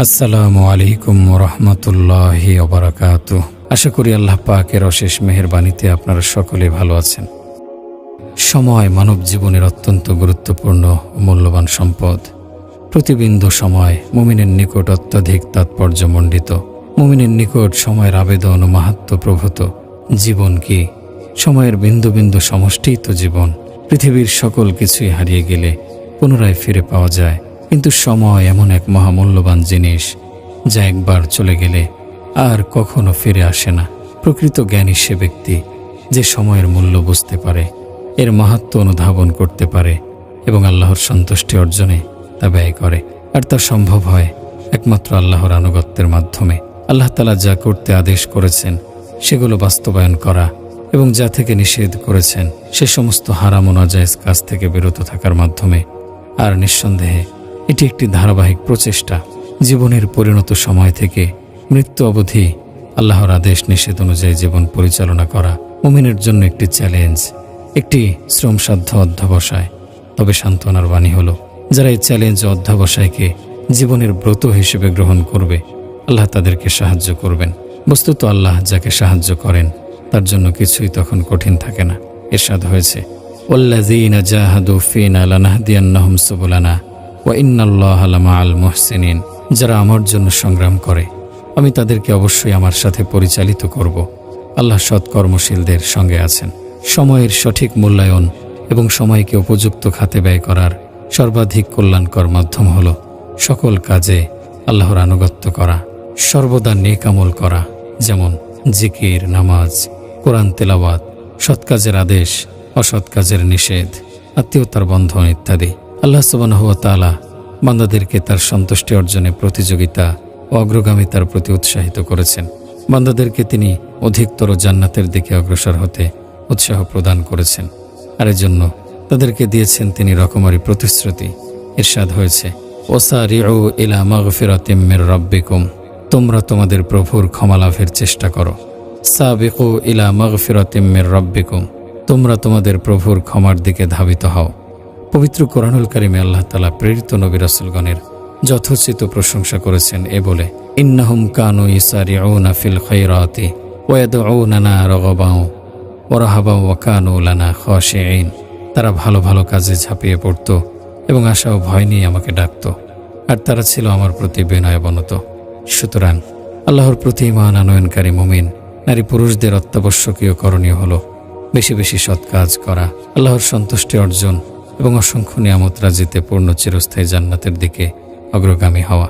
আসসালামু আলাইকুম রহমতুল্লাহি ওবারাকাতুহ। আশা করি আল্লাহ পাকের অশেষ মেহেরবানিতে আপনারা সকলে ভালো আছেন। সময় মানব জীবনের অত্যন্ত গুরুত্বপূর্ণ ও মূল্যবান সম্পদ। প্রতিবিন্দু সময় মুমিনের নিকট অত্যধিক তাৎপর্যমণ্ডিত। মুমিনের নিকট সময়ের আবেদন ও মাহাত্ম্য প্রভূত। জীবন কি? সময়ের বিন্দু বিন্দু সমষ্টিই তো জীবন। পৃথিবীর সকল কিছুই হারিয়ে গেলে পুনরায় ফিরে পাওয়া যায়, কিন্তু সময় এমন এক মহামূল্যবান জিনিস যা একবার চলে গেলে আর কখনো ফিরে আসে না। প্রকৃত জ্ঞানী সে ব্যক্তি যে সময়ের মূল্য বুঝতে পারে, এর মাহাত্ম্য অনুধাবন করতে পারে এবং আল্লাহর সন্তুষ্টি অর্জনে তা ব্যয় করে। আর তা সম্ভব হয় একমাত্র আল্লাহর আনুগত্যের মাধ্যমে। আল্লাহ তাআলা যা করতে আদেশ করেছেন সেগুলো বাস্তবায়ন করা এবং যা থেকে নিষেধ করেছেন সে সমস্ত হারাম ও নাজায়েজ কাজ থেকে বিরত থাকার মাধ্যমে। আর নিঃসন্দেহে এটি একটি ধারাবাহিক প্রচেষ্টা। জীবনের পরিণত সময় থেকে মৃত্যু অবধি আল্লাহর আদেশ নিষেধ অনুযায়ী জীবন পরিচালনা করা মুমিনের জন্য একটি চ্যালেঞ্জ, একটি শ্রমসাধ্য অধ্যবসায়। তবে সান্ত্বনার বাণী হলো, যারা এই চ্যালেঞ্জ ও অধ্যবসায়কে জীবনের ব্রত হিসেবে গ্রহণ করবে, আল্লাহ তাদেরকে সাহায্য করবেন। বস্তুত আল্লাহ যাকে সাহায্য করেন তার জন্য কিছুই তখন কঠিন থাকে না। ইরশাদ হয়েছে, ওয়াল্লাযীনা জাহাদু ফীনা লানাহদিয়ান্নাহুম সুবুলানা ওয়া ইন্নাল্লাহা লামাআল মুহসিনিন। যারা আমার জন্য সংগ্রাম করে আমি তাদেরকে অবশ্যই আমার সাথে পরিচালিত করব। আল্লাহ সৎকর্মশীলদের সঙ্গে আছেন। সময়ের সঠিক মূল্যায়ন এবং সময়কে উপযুক্ত খাতে ব্যয় করার সর্বাধিক কল্যাণকর মাধ্যম হল সকল কাজে আল্লাহর আনুগত্য করা, সর্বদা নেক আমল করা, যেমন জিকির, নামাজ, কোরআন তেলাওয়াত, সৎ কাজের আদেশ, অসৎ কাজের নিষেধ, আত্মীয়তার বন্ধন ইত্যাদি। আল্লাহ সুবহানাহু ওয়া তাআলা বান্দাদেরকে তার সন্তুষ্টি অর্জনে প্রতিযোগিতা ও অগ্রগামিতার প্রতি উৎসাহিত করেছেন। বান্দাদেরকে তিনি অধিকতর জান্নাতের দিকে অগ্রসর হতে উৎসাহ প্রদান করেছেন, আর এজন্য তাদেরকে দিয়েছেন তিনি রকমারি প্রতিশ্রুতি। ইরশাদ হয়েছে, ওয়াসারিউ ইলা মাগফিরাতিম মির রাব্বিকুম। তোমরা তোমাদের প্রভুর ক্ষমা লাভের চেষ্টা করো। সাবিকু ইলা মাগফিরাতিম মির রাব্বিকুম। তোমরা তোমাদের প্রভুর ক্ষমার দিকে ধাবিত হও। পবিত্র কোরআনুল কারিমে আল্লাহ তাআলা প্রেরিত নবী রাসূলগণের যথোচিত প্রশংসা করেছেন এ বলে, ইন্নাহুম কানু ইসারিউনা ফিল খায়রাতি ওয়া ইয়াদউনানা রাগাবাও ওয়া রাহাবাও ওয়া কানু লানা খাশিঈন। তারা ভালো ভালো কাজে ঝাঁপিয়ে পড়ত এবং আশা ও ভয় নিয়ে আমাকে ডাকত, আর তারা ছিল আমার প্রতি বিনয়াবনত। সুতরাং আল্লাহর প্রতি ঈমান আনয়নকারী মুমিন নারী পুরুষদের অত্যাবশ্যকীয় করণীয় হল বেশি বেশি সৎ কাজ করা, আল্লাহর সন্তুষ্টি অর্জন এবং অসংখ্য নিয়ামত রাজিতে পূর্ণ চিরস্থায়ী জান্নাতের দিকে অগ্রগামী হওয়া।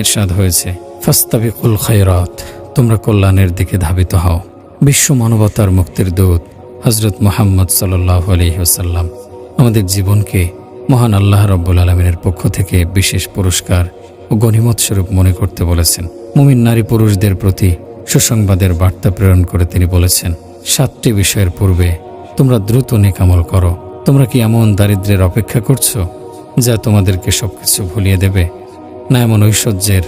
ইরশাদ হয়েছে, ফাস্তাবিকুল খায়রাত। তোমরা কল্যাণের দিকে ধাবিত হও। বিশ্ব মানবতার মুক্তির দূত হযরত মুহাম্মদ সাল্লাল্লাহু আলাইহি ওয়াসাল্লাম আমাদের জীবনকে মহান আল্লাহ রাব্বুল আলামিনের পক্ষ থেকে বিশেষ পুরস্কার ও গনিমত স্বরূপ মনে করতে বলেছেন। মুমিন নারী পুরুষদের প্রতি সুসংবাদের বার্তা প্রেরণ করে তিনি বলেছেন, 7টি বিষয়ের পূর্বে তোমরা দ্রুত নেক আমল করো। তোমরা কি এমন দারিদ্র্যের অপেক্ষা করছো যা তোমাদেরকে সবকিছু ভুলিয়ে দেবে? না এমন ঐশ্বর্যের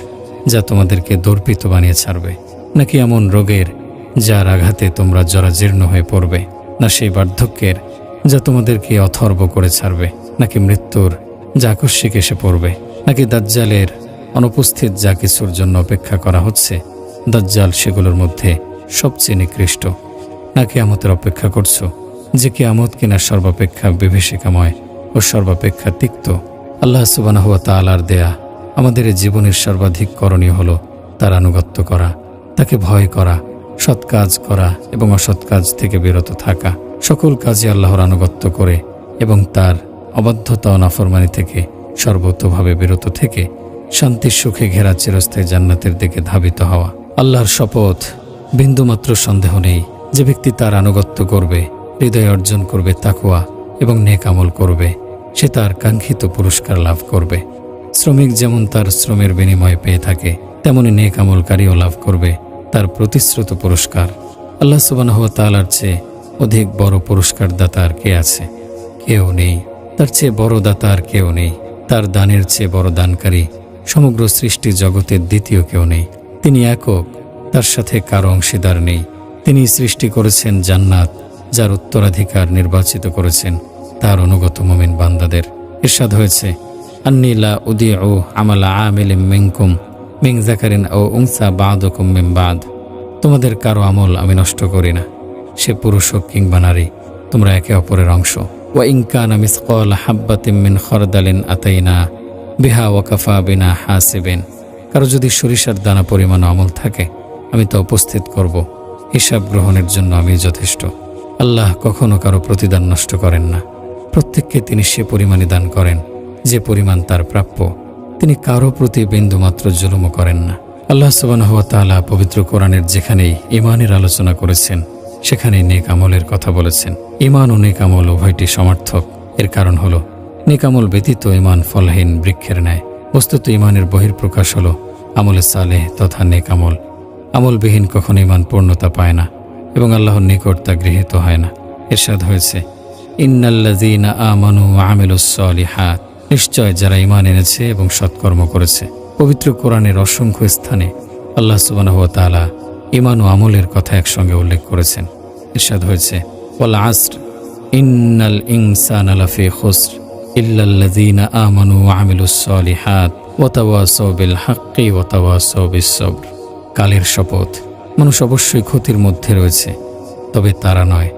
যা তোমাদেরকে দর্পিত বানিয়ে ছাড়বে? নাকি এমন রোগের যার আঘাতে তোমরা জরাজীর্ণ হয়ে পড়বে? না সেই বার্ধক্যের যা তোমাদেরকে অথর্ব করে ছাড়বে? নাকি মৃত্যুর যা আকস্মিক এসে পড়বে? নাকি দাজ্জালের অনুপস্থিত যা কিছুর জন্য অপেক্ষা করা হচ্ছে দাজ্জাল সেগুলোর মধ্যে সবচেয়ে নিকৃষ্ট? না কিয়ামতের অপেক্ষা করছো যে কিয়ামত কিনা সর্বাপেক্ষা বিভীষিকাময় ও সর্বাপেক্ষা তিক্ত? আল্লাহ সুবহানাহু ওয়া তাআলার দেয়া আমাদের জীবনের সর্বাধিক করণীয় হলো তার আনুগত্য করা, তাকে ভয় করা, সৎ কাজ করা এবং অসৎ কাজ থেকে বিরত থাকা। সকল কাজে আল্লাহর আনুগত্য করে এবং তার অবাধ্যতা ও নাফরমানি থেকে সর্বতোভাবে বিরত থেকে শান্তির সুখে ঘেরা চিরস্থায়ী জান্নাতের দিকে ধাবিত হওয়া। আল্লাহর শপথ, বিন্দুমাত্র সন্দেহ নেই যে ব্যক্তি তার আনুগত্য করবে, হৃদয় অর্জন করবে তাকওয়া এবং নেক আমল করবে, সে তার কাঙ্ক্ষিত পুরস্কার লাভ করবে। শ্রমিক যেমন তার শ্রমের বিনিময় পেয়ে থাকে, তেমনি নেক আমলকারীও লাভ করবে তার প্রতিশ্রুত পুরস্কার। আল্লাহ সুবহানাহু ওয়া তাআলার চেয়ে অধিক বড় পুরস্কার দাতা আর কে আছে? কেউ নেই। তার চেয়ে বড় দাতা আর কেউ নেই। তার দানের চেয়ে বড় দানকারী সমগ্র সৃষ্টি জগতের দ্বিতীয় কেউ নেই। তিনি একক, তার সাথে কারো অংশীদার নেই। তিনি সৃষ্টি করেছেন জান্নাত, যার উত্তরাধিকার নির্বাচিত করেছেন তার অনুগত মুমিন বান্দাদের। ইরশাদ হয়েছে, আন্নী লা উদিউ আমালা আমিলিম মিনকুম মিন যাকারিন আও উনসা বা'দুকুম মিন বা'দ, তোমাদের কারো আমল আমি নষ্ট করি না, সে পুরুষ হোক কিংবা নারী, তোমরা একে অপরের অংশ। ওয়া ইন কানা মিসকালা হাব্বাতিন মিন খারদালিন আতাইনা বিহা ওয়া কাফা বিনা হাসিবিন, কারো যদি সরিষার দানা পরিমাণ আমল থাকে আমি তা উপস্থিত করব, হিসাব গ্রহণের জন্য আমি যথেষ্ট। আল্লাহ কখনো কারো প্রতিদান নষ্ট করেন না, প্রত্যেককে তিনি সে পরিমাণে দান করেন যে পরিমাণ তার প্রাপ্য। তিনি কারো প্রতি বিন্দুমাত্র জুলুমও করেন না। আল্লাহ সুবহানাহু ওয়া তাআলা পবিত্র কোরআনের যেখানেই ঈমানের আলোচনা করেছেন সেখানেই নেক আমলের কথা বলেছেন। ঈমান ও নেক আমল উভয়টি সমার্থক। এর কারণ হলো নেক আমল ব্যতীত ঈমান ফলহীন বৃক্ষের ন্যায়। বস্তুত ঈমানের বহিঃপ্রকাশ হলো আমলে সালেহ তথা নেক আমল। আমলবিহীন কখনো ঈমান পূর্ণতা পায় না এবং আল্লাহর নিকট তা গৃহীত হয় না। ইরশাদ হয়েছে, ইন্নাল্লাযীনা আমানু ওয়া আমিলুস সালিহাত, নিশ্চয় যারা ঈমান এনেছে এবং সৎকর্ম করেছে। পবিত্র কোরআনের অসংখ্য স্থানে আল্লাহ সুবহানাহু ওয়া তাআলা ঈমান ও আমলের কথা একসঙ্গে উল্লেখ করেছেন। ইরশাদ হয়েছে, ওয়াল আসর ইন্নাল ইনসানা লাফি খুসর ইল্লাল্লাযীনা আমানু ওয়া আমিলুস সালিহাত ওয়া তাওয়াসাউ বিল হাক্কি ওয়া তাওয়াসাউ বিস সবর। কালের শপথ, মানুষ অবশ্যই ক্ষতির মধ্যে রয়েছে, তবে তারা নয়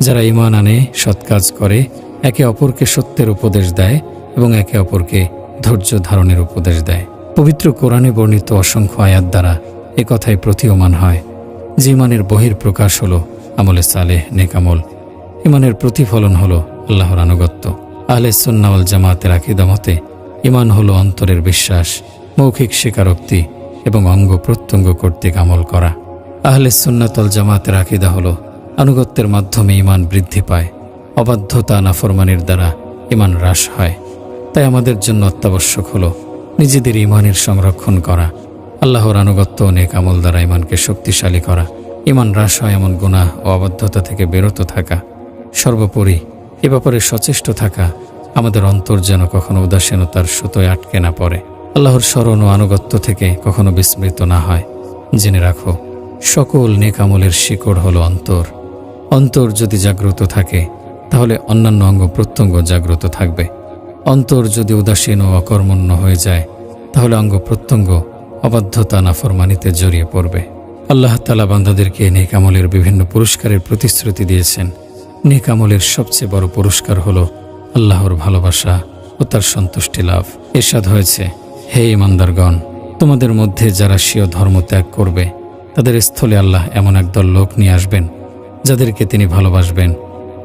যারা ঈমান আনে, সৎ কাজ করে, একে অপরকে সত্যের উপদেশ দেয় এবং একে অপরকে ধৈর্য ধারণের উপদেশ দেয়। পবিত্র কোরআনে বর্ণিত অসংখ্য আয়াত দ্বারা এ কথাই প্রতীয়মান হয় যে ঈমানের বহিঃপ্রকাশ হলো আমলে সালেহ নেক আমল। ঈমানের প্রতিফলন হলো আল্লাহর আনুগত্য। আহলে সুন্নাহ ওয়াল জামাতের আকীদা মতে ঈমান হলো অন্তরের বিশ্বাস, মৌখিক স্বীকারোক্তি এবং অঙ্গ প্রত্যঙ্গ কর্তৃক আমল করা। আহলে সুন্নাত ওয়াল জামাতের আকীদা হলো আনুগত্যের মাধ্যমে ঈমান বৃদ্ধি পায়, অবাধ্যতা নাফরমানির দ্বারা ঈমান হ্রাস হয়। তাই আমাদের জন্য অত্যাবশ্যক হলো নিজেদের ঈমানের সংরক্ষণ করা, আল্লাহর আনুগত্য ও নেক আমল দ্বারা ঈমানকে শক্তিশালী করা, ঈমান হ্রাস হয় এমন গুনাহ ও অবাধ্যতা থেকে বিরত থাকা, সর্বোপরি এ ব্যাপারে সচেষ্ট থাকা আমাদের অন্তর যেন কখনো উদাসীনতার সুতোয় আটকে না পড়ে, আল্লাহর স্মরণ ও আনুগত্য থেকে কখনো বিস্মৃত না হয়। জেনে রাখো, সকল নেক আমলের শিকড় হলো অন্তর। অন্তর যদি জাগ্রত থাকে তাহলে অন্যান্য অঙ্গ প্রত্যঙ্গ জাগ্রত থাকবে। অন্তর যদি উদাসীন ও অকর্মণ্য হয়ে যায় তাহলে অঙ্গ প্রত্যঙ্গ অবাধ্যতা নাফরমানিতে জড়িয়ে পড়বে। আল্লাহ তাআলা বান্দাদেরকে নেক আমলের বিভিন্ন পুরস্কারের প্রতিশ্রুতি দিয়েছেন। নেক আমলের সবচেয়ে বড় পুরস্কার হলো আল্লাহর ভালোবাসা ও তার সন্তুষ্টি লাভ। ইরশাদ হয়েছে, হে ঈমানদারগণ, তোমাদের মধ্যে যারা স্বীয় ধর্ম ত্যাগ করবে তাদের স্থলে আল্লাহ এমন একদল লোক নিয়ে আসবেন যাদেরকে তিনি ভালোবাসবেন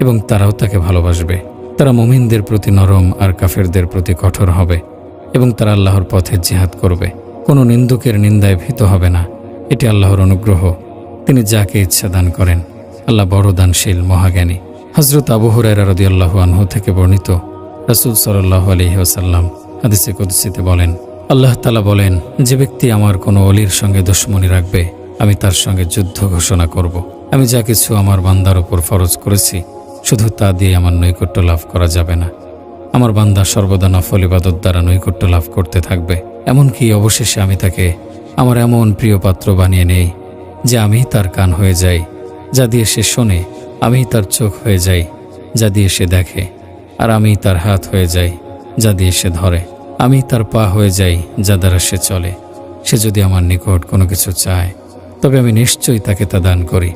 এবং তারাও তাকে ভালোবাসবে। তারা মুমিনদের প্রতি নরম আর কাফেরদের প্রতি কঠোর হবে এবং তারা আল্লাহর পথে জিহাদ করবে। কোনো নিন্দুকের নিন্দায় ভীত হবে না। এটি আল্লাহর অনুগ্রহ, তিনি যাকে ইচ্ছা দান করেন। আল্লাহ বড় দানশীল, মহাজ্ঞানী। হযরত আবু হুরায়রা রাদিয়াল্লাহু আনহু থেকে বর্ণিত, রাসূল সাল্লাল্লাহু আলাইহি ওয়াসাল্লাম হাদিসে কুদসিতে বলেন, আল্লাহ তাআলা বলেন, যে ব্যক্তি আমার কোনো ওলির সঙ্গে দুশমনী রাখবে আমি তার সঙ্গে যুদ্ধ ঘোষণা করব। আমি যা কিছু আমার বান্দার উপর ফরজ করেছি শুধু তা দিয়ে আমার নৈকট্য লাভ করা যাবে না। আমার বান্দা সর্বদা নফল ইবাদত দ্বারা নৈকট্য লাভ করতে থাকবে, এমনকি অবশেষে আমি তাকে আমার এমন প্রিয় পাত্র বানিয়ে নেই যে আমি তার কান হয়ে যাই, যা দিয়ে সে শোনে, আমি তার চোখ হয়ে যাই, যা দিয়ে সে দেখে, আর আমি তার হাত হয়ে যাই, যা দিয়ে সে ধরে, আমি তার পা হয়ে যাই, যা দ্বারা সে চলে। সে যদি আমার নিকট কোনো কিছু চায় তবে আমি নিশ্চয়ই তাকে তা দান করি,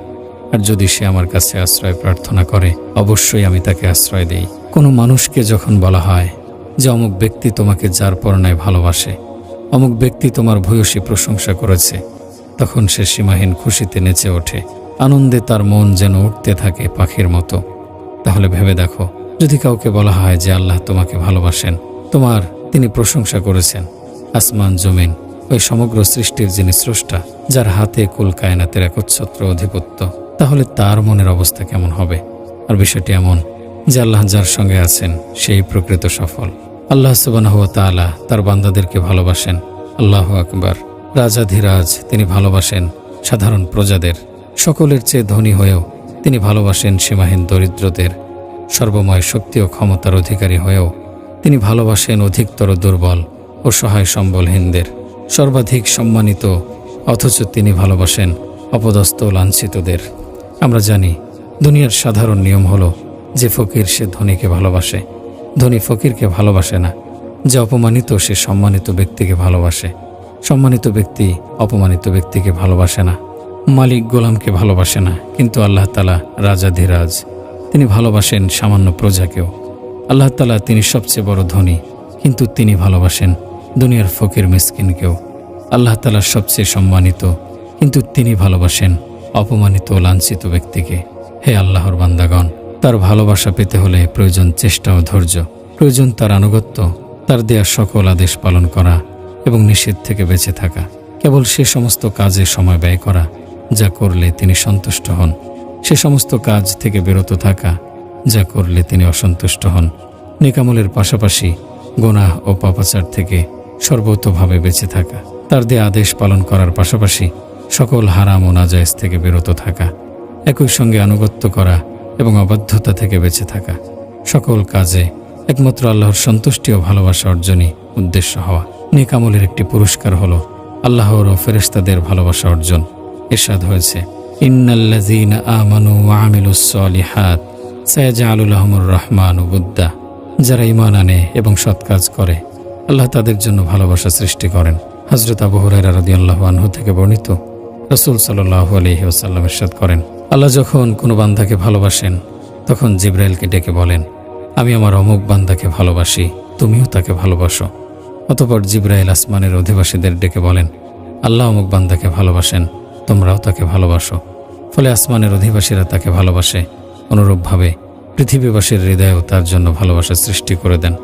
আর যদি সে আমার কাছে আশ্রয় প্রার্থনা করে অবশ্যই আমি তাকে আশ্রয় দেই। কোনো মানুষকে যখন বলা হয় যে অমুক ব্যক্তি তোমাকে যার পরনায় ভালোবাসে, অমুক ব্যক্তি তোমার ভূয়সী প্রশংসা করেছে, তখন সে সীমাহীন খুশিতে নেচে ওঠে, আনন্দে তার মন যেন উঠতে থাকে পাখির মতো। তাহলে ভেবে দেখো, যদি কাউকে বলা হয় যে আল্লাহ তোমাকে ভালোবাসেন, তোমার তিনি প্রশংসা করেছেন, আসমান জমিন ওই সমগ্র সৃষ্টির যিনি স্রষ্টা, যার হাতে কুল কায়নাতের একচ্ছত্র অধিপত্য, তাহলে তার মনের অবস্থা কেমন হবে? আর বিষয়টি এমন যে আল্লাহ যার সঙ্গে আছেন সেই প্রকৃত সফল। আল্লাহ সুবহানাহু ওয়া তাআলা তার বান্দাদেরকে ভালোবাসেন। আল্লাহু আকবার। রাজাধিরাজ তিনি ভালোবাসেন সাধারণ প্রজাদের, সকলের চেয়ে ধনী হয়েও তিনি ভালোবাসেন সীমাহীন দরিদ্রদের, সর্বময় শক্তি ও ক্ষমতার অধিকারী হয়েও তিনি ভালোবাসেন অধিকতর দুর্বল ও সহায় সম্বলহীনদের, সর্বাধিক সম্মানিত অথচ তিনি ভালোবাসেন অপদস্থ ও লাঞ্ছিতদের। আমরা জানি দুনিয়ার সাধারণ নিয়ম হলো যে ফকির সে ধনীকে ভালোবাসে, ধনী ফকিরকে ভালোবাসে না, যে অপমানিত সে সম্মানিত ব্যক্তিকে ভালোবাসে। সম্মানিত ব্যক্তি অপমানিত ব্যক্তিকে ভালোবাসে না, মালিক গোলামকে ভালোবাসে না, কিন্তু আল্লাহ তাআলা রাজাধিরাজ, তিনি ভালোবাসেন সামান্য প্রজাকেও। আল্লাহ তাআলা তিনি সবচেয়ে বড় ধনী, কিন্তু তিনি ভালোবাসেন দুনিয়ার ফকির মিসকিনকেও। আল্লাহ তাআলা সবচেয়ে সম্মানিত, কিন্তু তিনি ভালোবাসেন অপমানিত ও লাঞ্ছিত ব্যক্তিকে। হে আল্লাহর বান্দাগণ, তার ভালোবাসা পেতে হলে প্রয়োজন চেষ্টা ও ধৈর্য, প্রয়োজন তার আনুগত্য, তার দেয়া সকল আদেশ পালন করা এবং নিষেধ থেকে বেঁচে থাকা, কেবল সে সমস্ত কাজে সময় ব্যয় করা যা করলে তিনি সন্তুষ্ট হন, সে সমস্ত কাজ থেকে বিরত থাকা যা করলে তিনি অসন্তুষ্ট হন, নেক আমলের পাশাপাশি গুনাহ ও পাপাচার থেকে সর্বতোভাবে বেঁচে থাকা, তার দেয়া আদেশ পালন করার পাশাপাশি সকল হারাম ও নাজায়েজ থেকে বিরত থাকা, একই সঙ্গে আনুগত্য করা এবং অবাধ্যতা থেকে বেঁচে থাকা, সকল কাজে একমাত্র আল্লাহর সন্তুষ্টি ও ভালোবাসা অর্জনই উদ্দেশ্য হওয়া। নেক আমলের একটি পুরস্কার হলো আল্লাহর ও ফেরেশতাদের ভালোবাসা অর্জন। ইরশাদ হয়েছে, ইন্নাল্লাযীনা আমানু ওয়া আমিলুস সলিহাত সায়াজআলু লাহুমুর রাহমানু বুদ্দা। যারা ঈমান আনে এবং সৎ কাজ করে, আল্লাহ তাদের জন্য ভালোবাসা সৃষ্টি করেন। হযরত আবু হুরায়রা রাদিয়াল্লাহু আনহু থেকে বর্ণিত, রাসূল সাল্লাল্লাহু আলাইহি ওয়াসাল্লাম ইরশাদ করেন, আল্লাহ যখন কোনো বান্দাকে ভালোবাসেন তখন জিবরাইলকে ডেকে বলেন, আমি আমার অমুক বান্দাকে ভালোবাসি, তুমিও তাকে ভালোবাসো। অতঃপর জিবরাইল আসমানের অধিবাসীদের ডেকে বলেন, আল্লাহ অমুক বান্দাকে ভালোবাসেন, তোমরাও তাকে ভালোবাসো। ফলে আসমানের অধিবাসীরা তাকে ভালোবাসে, অনুরূপভাবে পৃথিবীবাসীর হৃদয়েও তার জন্য ভালোবাসা সৃষ্টি করে দেন।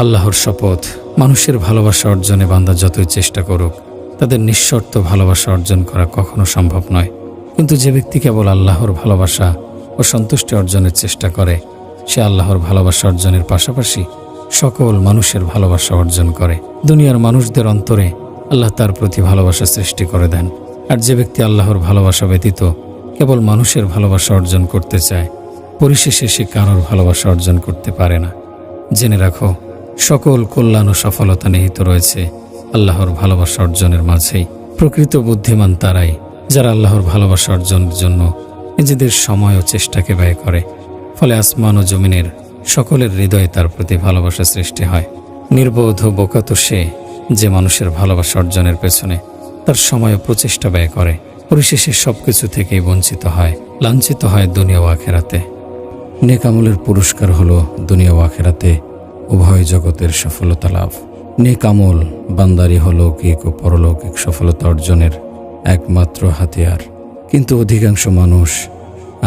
আল্লাহর শপথ, মানুষের ভালোবাসা অর্জনে বান্দা যতই চেষ্টা করুক, তাদের নিঃশর্ত ভালোবাসা অর্জন করা কখনো সম্ভব নয়। কিন্তু যে ব্যক্তি কেবল আল্লাহর ভালোবাসা ও সন্তুষ্টি অর্জনের চেষ্টা করে, সে আল্লাহর ভালোবাসা অর্জনের পাশাপাশি সকল মানুষের ভালোবাসা অর্জন করে। দুনিয়ার মানুষদের অন্তরে আল্লাহ তার প্রতি ভালোবাসা সৃষ্টি করে দেন। আর যে ব্যক্তি আল্লাহর ভালোবাসা ব্যতীত কেবল মানুষের ভালোবাসা অর্জন করতে চায়, পরিশেষে সে কারোর ভালোবাসা অর্জন করতে পারে না। জেনে রাখো, সকল কল্যাণ ও সফলতা নিহিত রয়েছে আল্লাহর ভালোবাসা অর্জনের মাঝেই। প্রকৃত বুদ্ধিমান তারাই যারা আল্লাহর ভালোবাসা অর্জনের জন্য নিজেদের সময় ও চেষ্টাকে ব্যয় করে। ফলে আসমান ও জমিনের সকলের হৃদয়ে তার প্রতি ভালোবাসা সৃষ্টি হয়। নির্বোধ ও বোকা তো সে যে মানুষের ভালোবাসা অর্জনের পেছনে তার সময় ও প্রচেষ্টা ব্যয় করে, পরিশেষে সবকিছু থেকেই বঞ্চিত হয়, লাঞ্ছিত হয় দুনিয়া ও আখিরাতে। নেক আমলের পুরস্কার হলো দুনিয়া ও আখিরাতে উভয় জগতের সফলতা লাভ। নেক আমল বান্দারি হলো লৌকিক ও পরলৌকিক সফলতা অর্জনের একমাত্র হাতিয়ার। কিন্তু অধিকাংশ মানুষ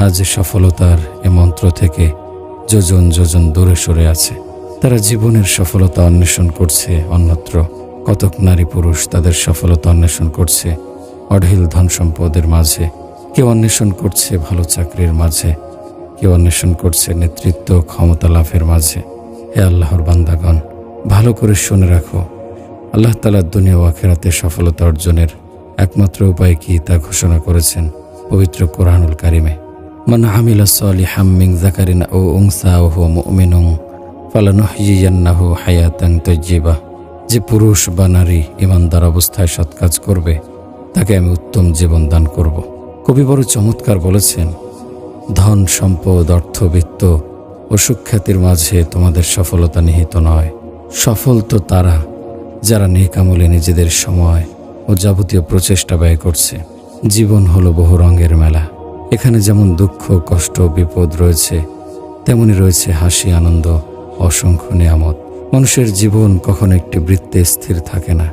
আজ সফলতার এ মন্ত্র থেকে যোজন যোজন দূরে সরে আছে। তারা জীবনের সফলতা অন্বেষণ করছে অন্যত্র। কতক নারী পুরুষ তাদের সফলতা অন্বেষণ করছে অঢেল ধন সম্পদের মাঝে, কেউ অন্বেষণ করছে ভালো চাকরির মাঝে, কেউ অন্বেষণ করছে নেতৃত্ব ক্ষমতা লাভের মাঝে। হে আল্লাহর বান্দাগণ, ভালো করে শুনে রাখো, আল্লাহ তাআলা দুনিয়া ও আখিরাতে সফলতা অর্জনের একমাত্র উপায় কি তা ঘোষণা করেছেন পবিত্র কোরআনুল কারিমে। মান আমিলা সালিহাম মিন যাকারিন আও উনসা ওয়া হুয়া মুমিনুন ফালানুহয়িয়ান্নাহু হায়াতান তাইয়্যিবা। যে পুরুষ বা নারী ঈমানদার অবস্থায় সৎ কাজ করবে, তাকে আমি উত্তম জীবন দান করব। কবি বড় চমৎকার বলেছেন, ধন সম্পদ অর্থবিত্ত ও সুখ্যাতির মাঝে তোমাদের সফলতা নিহিত নয়। সফল তো তারা যারা নেক আমলে নিজেদের সময় ও যাবতীয় প্রচেষ্টা ব্যয় করছে। জীবন হলো বহু রঙের মেলা। এখানে যেমন দুঃখ কষ্ট বিপদ রয়েছে, তেমনি রয়েছে হাসি আনন্দ, অসংখ্য নিয়ামত। মানুষের জীবন কখনো একটি বৃত্তে স্থির থাকে না,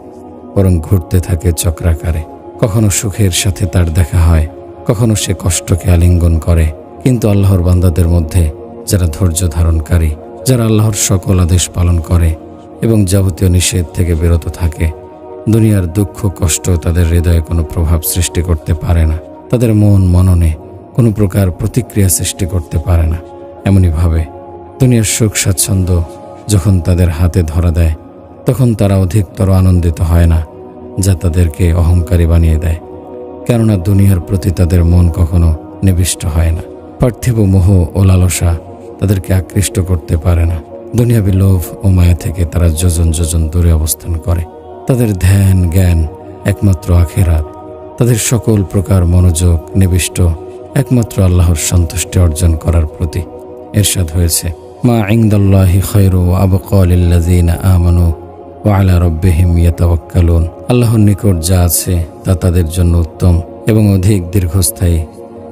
বরং ঘুরতে থাকে চক্রাকারে। কখনো সুখের সাথে তার দেখা হয়, কখনো সে কষ্টকে আলিঙ্গন করে। কিন্তু আল্লাহর বান্দাদের মধ্যে যারা ধৈর্য ধারণকারী, যারা আল্লাহর সকল আদেশ পালন করে এবং যাবতীয় নিষেধ থেকে বিরত থাকে, দুনিয়ার দুঃখ কষ্ট তাদের হৃদয়ে কোনো প্রভাব সৃষ্টি করতে পারে না, তাদের মন মননে কোনো প্রকার প্রতিক্রিয়া সৃষ্টি করতে পারে না। এমনিভাবে দুনিয়ার সুখ স্বাচ্ছন্দ্য যখন তাদের হাতে ধরা দেয়, তখন তারা অধিকতর আনন্দিত হয় না, যা তাদেরকে অহংকারী বানিয়ে দেয়। কেননা দুনিয়ার প্রতি তাদের মন কখনো নিবিষ্ট হয় না। পার্থিব মোহ ও লালসা তাদেরকে আকৃষ্ট করতে পারে না। দুনিয়াবী লোভ ও মায়া থেকে তারা যোজন যোজন দূরে অবস্থান করে। তাদের ধ্যান জ্ঞান একমাত্র আখিরাত। তাদের সকল প্রকার মনোযোগ নিবিষ্ট একমাত্র আল্লাহর সন্তুষ্টি অর্জন করার প্রতি। ইরশাদ হয়েছে, মা ইনদাল্লাহি খায়রু ওয়া আবকা লিল্লাযিনা আমানু ওয়া আলা রাব্বিহিম ইয়াতাওয়াক্কালুন। আল্লাহর নিকট যা আছে তা তাদের জন্য উত্তম এবং অধিক দীর্ঘস্থায়ী,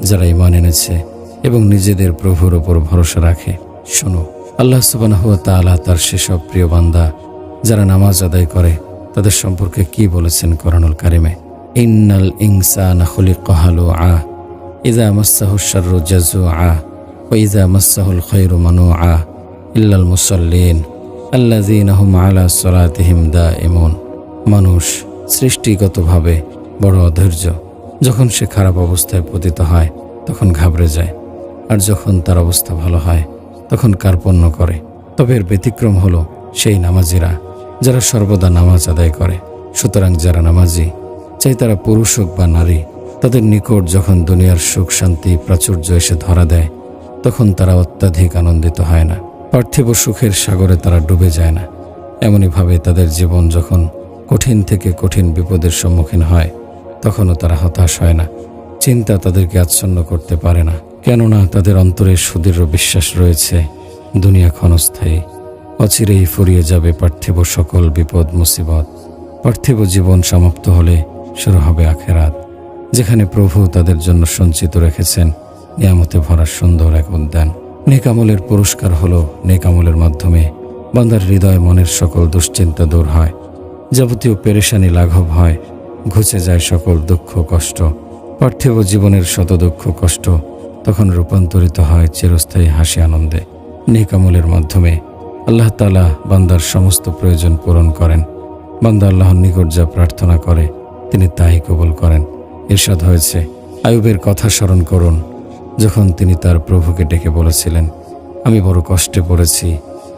যারা ঈমান এনেছে এবং নিজেদের প্রভুর ওপর ভরসা রাখে। শোনো, আল্লাহ সুবহানাহু ওয়া তাআলা তার সেসব প্রিয় বান্দা যারা নামাজ আদায় করে তাদের সম্পর্কে কি বলেছেন কোরআনুল কারিমে? ইন্নাল ইনসানা খুলিকা হালুআ ইযা মাসসাহুশ শাররু জাযুআ ওয়া ইযা মাসসাহুল খায়রু মানুআ ইল্লাল মুসাল্লিন আল্লাযীনা হুম আলা সালাতিহিম দাঈমুন। মানুষ সৃষ্টিগতভাবে বড় অধৈর্য। যখন সে খারাপ অবস্থায় পতিত হয় তখন ঘাবড়ে যায়, আর যখন তার অবস্থা ভালো হয় তখন কার্পণ্য করে। তবে এর ব্যতিক্রম হলো সেই নামাজিরা যারা সর্বদা নামাজ আদায় করে। সুতরাং যারা নামাজি, চাই তারা পুরুষ হোক বা নারী, তাদের নিকট যখন দুনিয়ার সুখ শান্তি প্রাচুর্য এসে ধরা দেয় তখন তারা অত্যাধিক আনন্দিত হয় না, পার্থিব সুখের সাগরে তারা ডুবে যায় না। এমনিভাবে তাদের জীবন যখন কঠিন থেকে কঠিন বিপদের সম্মুখীন হয় তখনও তারা হতাশ হয় না, চিন্তা তাদেরকে আচ্ছন্ন করতে পারে না। কেননা তাদের অন্তরে সুদৃঢ় বিশ্বাস রয়েছে দুনিয়া ক্ষণস্থায়ী, অচিরেই ফুরিয়ে যাবে পার্থিব সকল বিপদ মুসিবত। পার্থিব জীবন সমাপ্ত হলে শুরু হবে আখেরাত, যেখানে প্রভু তাদের জন্য সঞ্চিত রেখেছেন নিয়ামতে ভরা সুন্দর এক উদ্যান। নেক আমলের পুরস্কার হলো নেক আমলের মাধ্যমে বান্দার হৃদয় মনের সকল দুশ্চিন্তা দূর হয়, যাবতীয় পেরেশানি লাঘব হয়, ঘুচে যায় সকল দুঃখ কষ্ট। পার্থিব জীবনের শত দুঃখ কষ্ট তখন রূপান্তরিত হয় চিরস্থায়ী হাসি আনন্দে। নেক আমলের মাধ্যমে আল্লাহ তাআলা বান্দার সমস্ত প্রয়োজন পূরণ করেন। বান্দা আল্লাহর নিকট যা প্রার্থনা করে তিনি তাই কবুল করেন। ইরশাদ হয়েছে, আইয়ুবের কথা স্মরণ করুন, যখন তিনি তার প্রভুকে ডেকে বলেছিলেন, আমি বড় কষ্টে পড়েছি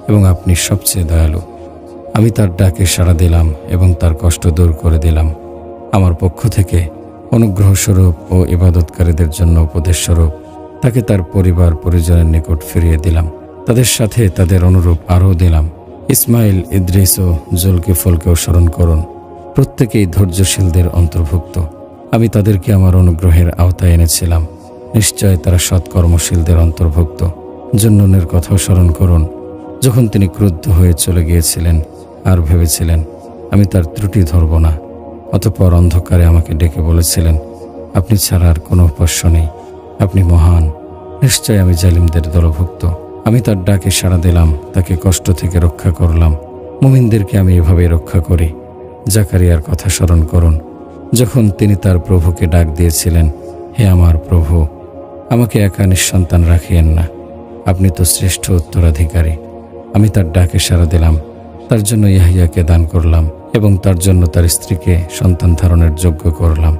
এবং আপনি সবচেয়ে দয়ালু। আমি তার ডাকে সাড়া দিলাম এবং তার কষ্ট দূর করে দিলাম। আমার পক্ষ থেকে অনুগ্রহস্বরূপ ও ইবাদতকারীদের জন্য উপদেশস্বরূপ তাকে তার পরিবার পরিজনের নিকট ফিরিয়ে দিলাম। তাদের সাথে তাদের অনুরূপ আরও দিলাম। ইসমাইল, ইদ্রিস ও জুলকিফলকেও স্মরণ করুন, প্রত্যেকেই ধৈর্যশীলদের অন্তর্ভুক্ত। আমি তাদেরকে আমার অনুগ্রহের আওতায় এনেছিলাম, নিশ্চয় তারা সৎকর্মশীলদের অন্তর্ভুক্ত। জুন্নুনের কথাও স্মরণ করুন, যখন তিনি ক্রুদ্ধ হয়ে চলে গিয়েছিলেন আর ভেবেছিলেন আমি তার ত্রুটি ধরব না। অতঃপর অন্ধকারে আমাকে ডেকে বলেছিলেন, আপনি ছাড়া আর কোনো উপাস্য নেই, আপনি মহান, নিশ্চয় আমি জালিমদের দলভুক্ত। আমি তার ডাকে সাড়া দিলাম, তাকে কষ্ট থেকে রক্ষা করলাম। মুমিনদেরকে আমি এভাবে রক্ষা করি। জাকারিয়ার কথা স্মরণ করুন, যখন তিনি তার প্রভুকে ডাক দিয়েছিলেন, হে আমার প্রভু, আমাকে একা নিঃসন্তান রাখিয়েন না, আপনি তো শ্রেষ্ঠ উত্তরাধিকারী। আমি তার ডাকে সাড়া দিলাম, তার জন্য ইয়াহিয়াকে দান করলাম এবং তার জন্য তার স্ত্রীকে সন্তান ধারণের যোগ্য করলাম।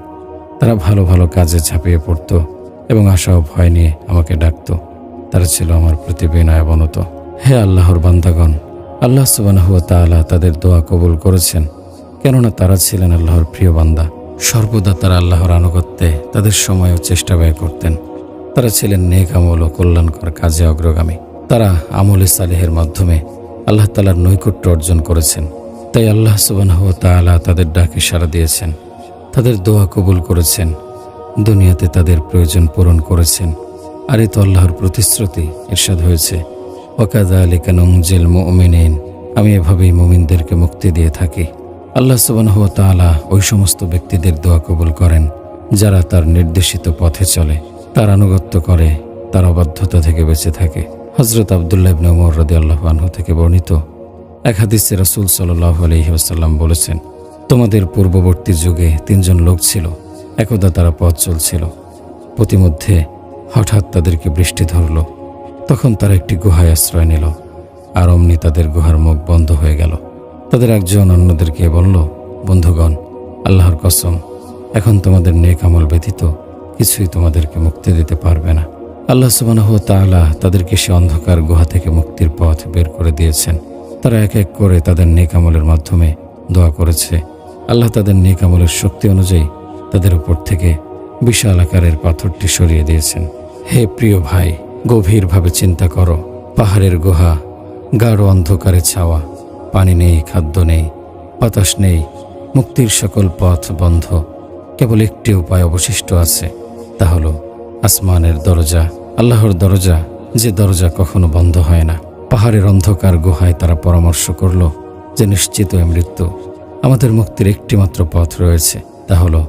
তারা ভালো ভালো কাজে ঝাঁপিয়ে পড়ত এবং আশা ও ভয় নিয়ে আমাকে ডাকত। তারা ছিল আমার প্রতি বিনয়াবনত। হে আল্লাহর বান্দাগণ, আল্লাহ সুবহানাহু ওয়া তাআলা তাদের দোয়া কবুল করেছেন, কেননা তারা ছিলেন আল্লাহর প্রিয় বান্দা। সর্বদা তারা আল্লাহর আনুগত্যে তাদের সময় ও চেষ্টা ব্যয় করতেন। তারা ছিলেন নেক আমল ও কল্যাণকর কাজে অগ্রগামী। তারা আমলে সালেহের মাধ্যমে আল্লাহ তাআলার নৈকট্য অর্জন করেছেন। তাই আল্লাহ সুবহানাহু ওয়া তাআলা তাদের ডাকে সাড়া দিয়েছেন, তাদের দোয়া কবুল করেছেন, দুনিয়াতে তাদের প্রয়োজন পূরণ করেছেন। আর এই তো আল্লাহর প্রতিশ্রুতি। ইরশাদ হয়েছে, ওয়াকাযালিকা নুনজিল মুমিনিন, আমি এভাবেই মুমিনদেরকে মুক্তি দিয়ে থাকি। আল্লাহ সুবহানাহু ওয়া তাআলা ওই সমস্ত ব্যক্তিদের দোয়া কবুল করেন যারা তার নির্দেশিত পথে চলে, তার আনুগত্য করে, তার অবাধ্যতা থেকে বেঁচে থাকে। হযরত আব্দুল্লাহ ইবনে উমর রাদিয়াল্লাহু আনহু থেকে বর্ণিত এক হাদিসে রাসূল সাল্লাল্লাহু আলাইহি ওয়াসাল্লাম বলেছেন, তোমাদের পূর্ববর্তী যুগে 3 জন লোক ছিল। একদা তারা পথ চলছিল, পথিমধ্যে হঠাৎ তাদেরকে বৃষ্টি ধরল। তখন তারা একটি গুহায় আশ্রয় নিল, আর অমনি তাদের গুহার মুখ বন্ধ হয়ে গেল। তাদের একজন অন্যদেরকে বলল, বন্ধুগণ, আল্লাহর কসম, এখন তোমাদের নেক আমল ব্যতীত কিছুই তোমাদেরকে মুক্তি দিতে পারবে না। আল্লাহ সুবহানাহু ওয়া তাআলা তাদেরকে সে অন্ধকার গুহা থেকে মুক্তির পথ বের করে দিয়েছেন। তারা এক এক করে তাদের নেক আমলের মাধ্যমে দোয়া করেছে। আল্লাহ তাদের নেক আমলের শক্তি অনুযায়ী তাদের উপর থেকে বিশাল আকারের পাথরটি সরিয়ে দিয়েছেন। হে প্রিয় ভাই, গভীরভাবে চিন্তা করো। পাহাড়ের গুহা, গাঢ় অন্ধকারে ছাওয়া, পানি নেই, খাদ্য নেই, বাতাস নেই, মুক্তির সকল পথ বন্ধ। কেবল একটি উপায় অবশিষ্ট আছে, তা হলো আসমানের দরজা, আল্লাহর দরজা, যে দরজা কখনো বন্ধ হয় না। পাহাড়ের অন্ধকার গুহায় তারা পরামর্শ করল, যে নিশ্চিত মৃত্যু। আমাদের মুক্তির একটিমাত্র পথ রয়েছে, তা হলো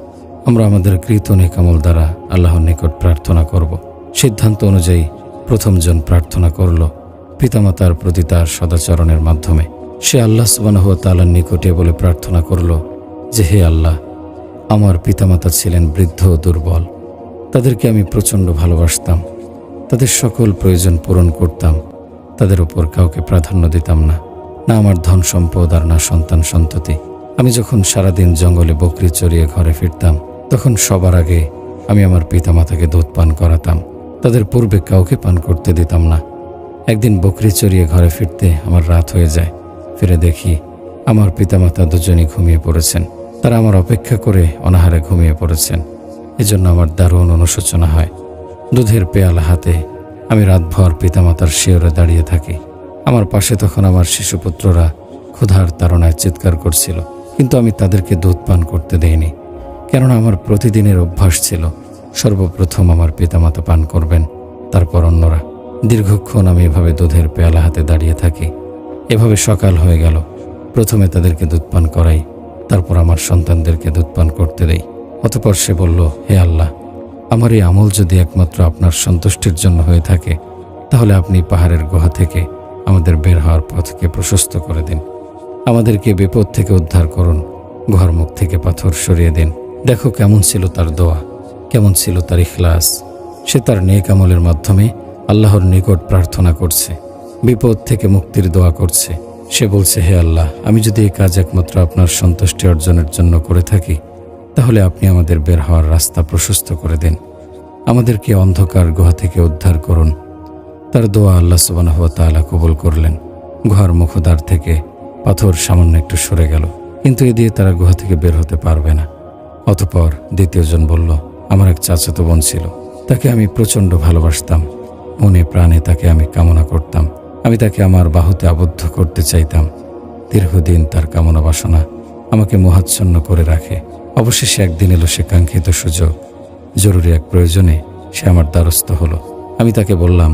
আমরা আমাদের কৃত নেকামল দ্বারা আল্লাহর নিকট প্রার্থনা করব। সিদ্ধান্ত অনুযায়ী প্রথমজন প্রার্থনা করল পিতামাতার প্রতি তার সদাচরণের মাধ্যমে। সে আল্লাহ সুবহানাহু ওয়া তাআলার নিকটে বলে প্রার্থনা করল যে, হে আল্লাহ, আমার পিতামাতা ছিলেন বৃদ্ধ ও দুর্বল। তাদেরকে আমি প্রচণ্ড ভালোবাসতাম, তাদের সকল প্রয়োজন পূরণ করতাম, তাদের উপর কাউকে প্রাধান্য দিতাম না, না আমার ধন সম্পদ আর না সন্তান সন্ততি। আমি যখন সারাদিন জঙ্গলে বকরি চড়িয়ে ঘরে ফিরতাম, তখন সবার আগে আমি আমার পিতামাতাকে দুধ পান করাতাম, তাদের পূর্বে কাউকে পান করতে দিতাম না। একদিন বকরি চড়িয়ে ঘরে ফিরতে আমার রাত হয়ে যায়। ফিরে দেখি আমার পিতামাতা দুজনই ঘুমিয়ে পড়েছেন। তারা আমার অপেক্ষা করে অনাহারে ঘুমিয়ে পড়েছেন। এজন্য আমার দারুণ অনুশোচনা হয়। দুধের পেয়ালা হাতে আমি রাতভর পিতামাতার শিয়রে দাঁড়িয়ে থাকি। আমার পাশে তখন আমার শিশুপুত্ররা ক্ষুধার তাড়নায় চিৎকার করছিল, কিন্তু আমি তাদেরকে দুধ পান করতে দেইনি, কেননা আমার প্রতিদিনের অভ্যাস ছিল সর্বপ্রথম আমার পিতামাতা পান করবেন, তারপর অন্যরা। দীর্ঘক্ষণ আমি এভাবে দুধের পেয়ালা হাতে দাঁড়িয়ে থাকি। এভাবে সকাল হয়ে গেল। প্রথমে তাদেরকে দুধ পান করাই, তারপর আমার সন্তানদেরকে দুধ পান করতে দেই। অতঃপর সে বলল, হে আল্লাহ, আমার এই আমল যদি একমাত্র আপনার সন্তুষ্টির জন্য হয়ে থাকে, তাহলে আপনি পাহাড়ের গুহা থেকে আমাদের বের হওয়ার পথকে প্রশস্ত করে দিন। আমাদেরকে বিপদ থেকে উদ্ধার করুন, গুহার মুখ থেকে পাথর সরিয়ে দিন। দেখো কেমন ছিল তার দোয়া, কেমন ছিল তার ইখলাস। সে তার নেক আমলের মাধ্যমে আল্লাহর নিকট প্রার্থনা করছে, বিপদ থেকে মুক্তির দোয়া করছে। সে বলছে, হে আল্লাহ, আমি যদি এই কাজ একমাত্র আপনার সন্তুষ্টি অর্জনের জন্য করে থাকি, তাহলে আপনি আমাদের বের হওয়ার রাস্তা প্রশস্ত করে দিন। আমাদেরকে অন্ধকার গুহা থেকে উদ্ধার করুন। তার দোয়া আল্লাহ সুবহানাহু ওয়া তাআলা কবুল করলেন। গুহার মুখদ্বার থেকে পাথর সামান্য একটু সরে গেল, কিন্তু এ দিয়ে তারা গুহা থেকে বের হতে পারবে না। অতঃপর দ্বিতীয়জন বলল, আমার এক চাচাতো বোন ছিল, তাকে আমি প্রচণ্ড ভালোবাসতাম, মনে প্রাণে তাকে আমি কামনা করতাম। আমি তাকে আমার বাহুতে আবদ্ধ করতে চাইতাম। দীর্ঘদিন তার কামনা বাসনা আমাকে মোহাচ্ছন্ন করে রাখে। অবশেষে একদিন এলো সে কাঙ্ক্ষিত সুযোগ। জরুরি এক প্রয়োজনে সে আমার দ্বারস্থ হলো। আমি তাকে বললাম,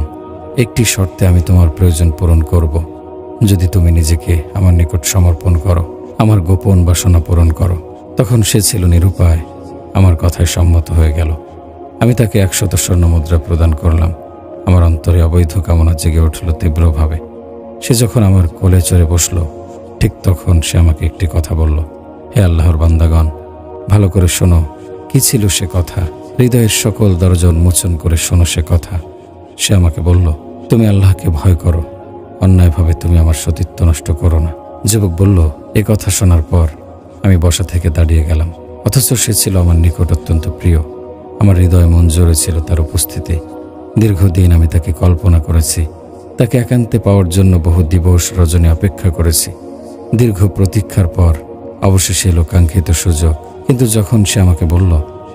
একটি শর্তে আমি তোমার প্রয়োজন পূরণ করব, যদি তুমি নিজেকে আমার নিকট সমর্পণ করো, আমার গোপন বাসনা পূরণ করো। তখন সে ছিল নিরুপায়, আমার কথায় সম্মত হয়ে গেল। আমি তাকে 100 স্বর্ণ মুদ্রা প্রদান করলাম। আমার অন্তরে অবৈধ কামনা জেগে উঠল তীব্রভাবে। সে যখন আমার কোলে চড়ে বসল, ঠিক তখন সে আমাকে একটি কথা বলল, হে আল্লাহর বান্দাগণ, ভালো করে শোনো। কি ছিল সে কথা? হৃদয়ের সকল দরজা উন্মোচন করে শোনো সে কথা। সে আমাকে বলল, তুমি আল্লাহকে ভয় করো, অন্যায়ভাবে তুমি আমার সতীত্ব নষ্ট করো না। যুবক বলল, এ কথা শোনার পর আমি বসা থেকে দাঁড়িয়ে গেলাম। অথচ সে ছিল আমার নিকট অত্যন্ত প্রিয়। আমার হৃদয় মন জোরে ছিল তার উপস্থিতি। দীর্ঘদিন আমি তাকে কল্পনা করেছি, তাকে একান্তে পাওয়ার জন্য বহু দিবস রজনী অপেক্ষা করেছি। দীর্ঘ প্রতীক্ষার পর অবশেষে এলো কাঙ্ক্ষিত সুযোগ। কিন্তু যখন সে আমাকে বলল,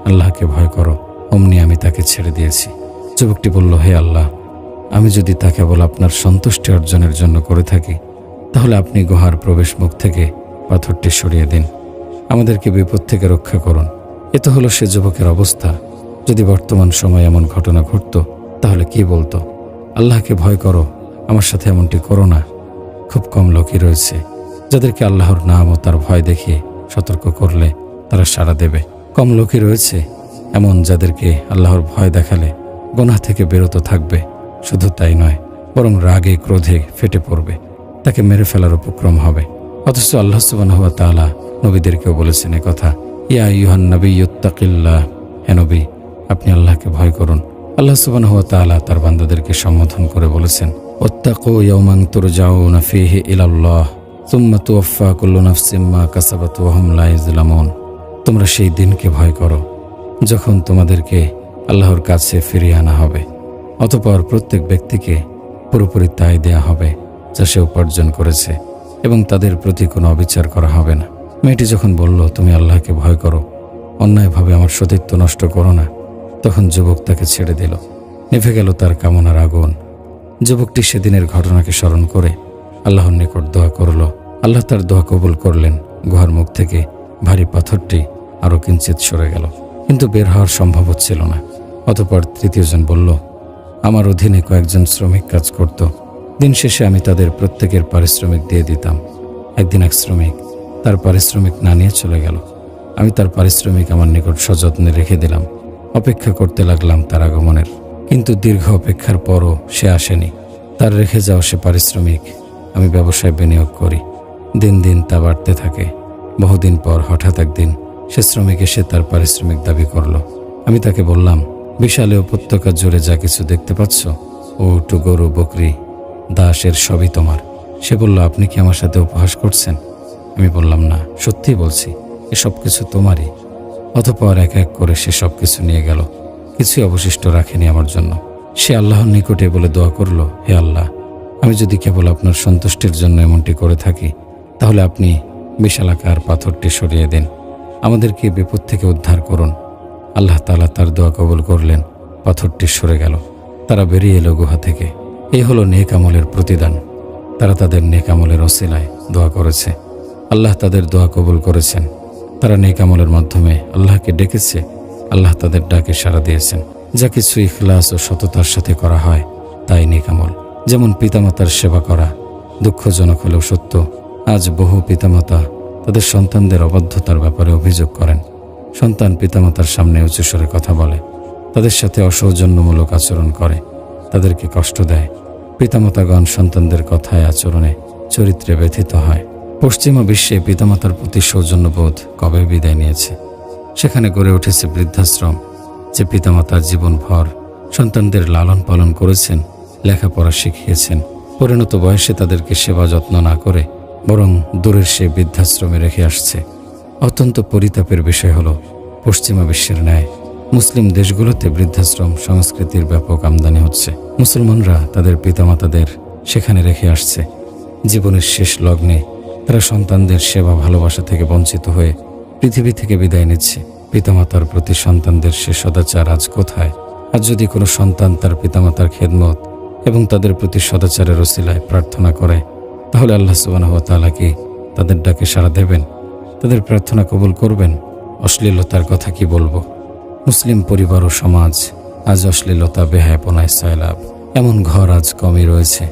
আল্লাহকে ভয় করো, অমনি আমি তাকে ছেড়ে দিয়েছি। যুবকটি বলল, হে আল্লাহ, আমি যদি তা কেবল আপনার সন্তুষ্টি অর্জনের জন্য করে থাকি, তাহলে আপনি গুহার প্রবেশ মুখ থেকে পাথরটি সরিয়ে দিন, আমাদেরকে বিপদ থেকে রক্ষা করুন। এ তো হলো সে যুবকের অবস্থা। যদি বর্তমান সময়ে এমন ঘটনা ঘটত, তাহলে কি বলতো? আল্লাহকে ভয় করো, আমার সাথে এমনটি করো না। খুব কম লোকই রয়েছে যাদেরকে আল্লাহর নাম ও তার ভয় দেখিয়ে সতর্ক করলে তারা সাড়া দেবে। কম লোকই রয়েছে এমন যাদেরকে আল্লাহর ভয় দেখালে গুনাহ থেকে বিরত থাকবে। শুধু তাই নয়, বরং রাগে ক্রোধে ফেটে পড়বে, তাকে মেরে ফেলার উপক্রম হবে। অথচ আল্লাহ সুবহানাহু ওয়া তাআলা নবীদেরকেও বলেছেন এ কথা, ইয়া আইয়ুহান নাবিয়্যুত্তাকিল্লাহ, হে নবী, আপনি আল্লাহকে ভয় করুন। আল্লাহ সুবহানাহু ওয়া তাআলা তার বান্দাদেরকে সম্বোধন করে বলেছেন, ওয়াত্তাকু ইয়াওমান তুরজাউনা ফীহি ইলাল্লাহ সুম্মা তুওয়াফফা কুল্লু নাফসিম মা কাসাবাত ওয়া হুম লা ইউযলামুন। তোমরা সেই দিনকে ভয় করো যখন তোমাদেরকে আল্লাহর কাছে ফিরিয়ে আনা হবে, অতঃপর প্রত্যেক ব্যক্তিকে পুরোপুরি তাই দেয়া হবে যা সে উপার্জন করেছে, এবং তাদের প্রতি কোনো অবিচার করা হবে না। মেয়েটি যখন বলল, তুমি আল্লাহকে ভয় করো, অন্যায়ভাবে আমার সতীত্ব নষ্ট করো না, তখন যুবক তাকে ছেড়ে দিল। নিভে গেল তার কামনার আগুন। যুবকটি সেদিনের ঘটনাকে স্মরণ করে আল্লাহর নিকট দোয়া করল। আল্লাহ তার দোয়া কবুল করলেন। গুহার মুখ থেকে ভারী পাথরটি আরও কিঞ্চিত সরে গেল, কিন্তু বের হওয়ার সম্ভব হচ্ছিল না। অতঃপর তৃতীয়জন বলল, আমার অধীনে কয়েকজন শ্রমিক কাজ করত। দিন শেষে আমি তাদের প্রত্যেকের পারিশ্রমিক দিয়ে দিতাম। একদিন এক শ্রমিক তার পারিশ্রমিক না নিয়ে চলে গেল। আমি তার পারিশ্রমিক আমার নিকট সযত্নে রেখে দিলাম। অপেক্ষা করতে লাগলাম তার আগমনের, কিন্তু দীর্ঘ অপেক্ষার পরও সে আসেনি। তার রেখে যাওয়া সে পারিশ্রমিক আমি ব্যবসায় বিনিয়োগ করি। দিন দিন তা বাড়তে থাকে। বহুদিন পর হঠাৎ একদিন সে শ্রমিক এসে তার পারিশ্রমিক দাবি করল। আমি তাকে বললাম, বিশালে উপত্যকা জুড়ে যা কিছু দেখতে পাচ্ছ, উট, গরু, বকরি, দাস, এর সবই তোমার। সে বলল, আপনি কি আমার সাথে উপহাস করছেন? আমি বললাম, না, সত্যিই বলছি, এসব কিছু তোমারই। অতঃপর এক এক করে সে সব কিছু নিয়ে গেল, কিছুই অবশিষ্ট রাখেনি আমার জন্য। সে আল্লাহর নিকটে বলে দোয়া করল, হে আল্লাহ, আমি যদি কেবল আপনার সন্তুষ্টির জন্য এমনটি করে থাকি, তাহলে আপনি বিশালাকার পাথরটি সরিয়ে দিন, আমাদেরকে বিপদ থেকে উদ্ধার করুন। আল্লাহ তাআলা তার দোয়া কবুল করলেন, পাথরটি সরে গেল। তারা বেরিয়ে এলো গুহা থেকে। এই হলো নেক আমলের প্রতিদান। তারা তাদের নেক আমলের ওসিলায় দোয়া করেছে, আল্লাহ তাদের দোয়া কবুল করেছেন। তারা নেক আমলের মাধ্যমে আল্লাহকে ডেকেছে, আল্লাহ তাদের ডাকে সাড়া দিয়েছেন। যা কিছু ইখলাস ও সততার সাথে করা হয় তাই নেক আমল। যেমন পিতামাতার সেবা করা। দুঃখজনক হলেও সত্য, আজ বহু পিতামাতা তাদের সন্তানদের অবাধ্যতার ব্যাপারে অভিযোগ করেন। সন্তান পিতামাতার সামনে উঁচু স্বরে কথা বলে, তাদের সাথে অসৌজন্যমূলক আচরণ করে, তাদেরকে কষ্ট দেয়। পিতামাতাগণ সন্তানদের কথায়, আচরণে, চরিত্রে ব্যথিত হয়। পশ্চিমা বিশ্বে পিতামাতার প্রতি সৌজন্যবোধ কবে বিদায় নিয়েছে? সেখানে গড়ে উঠেছে বৃদ্ধাশ্রম, যে পিতামাতার জীবনভর সন্তানদের লালন পালন করেছেন, লেখাপড়া শিখিয়েছেন। পরিণত বয়সে তাদেরকে সেবা যত্ন না করে বরং দূরের সে বৃদ্ধাশ্রমে রেখে আসছে। অত্যন্ত পরিতাপের বিষয় হল, পশ্চিমা বিশ্বের ন্যায় মুসলিম দেশগুলোতে বৃদ্ধাশ্রম সংস্কৃতির ব্যাপক আমদানি হচ্ছে। মুসলমানরা তাদের পিতামাতাদের সেখানে রেখে আসছে। জীবনের শেষ লগ্নে তারা সন্তানদের সেবা ভালোবাসা থেকে বঞ্চিত হয়ে পৃথিবী থেকে বিদায় নিচ্ছে। পিতামাতার প্রতি সন্তানদের সে সদাচার আজ কোথায়? আজ যদি কোনো সন্তান তার পিতামাতার খেদমত এবং তাদের প্রতি সদাচারের ওসিলায় প্রার্থনা করে, তাহলে আল্লাহ সুবহানাহু ওয়া তাআলা কি তাদের ডাকে সাড়া দেবেন? তাদের প্রার্থনা কবুল করবেন? অশ্লীলতার কথা কি বলবো? মুসলিম পরিবার ও সমাজ আজ অশ্লীলতা, বেহায়াপনায় সয়লাব। এমন ঘর আজ কমই রয়েছে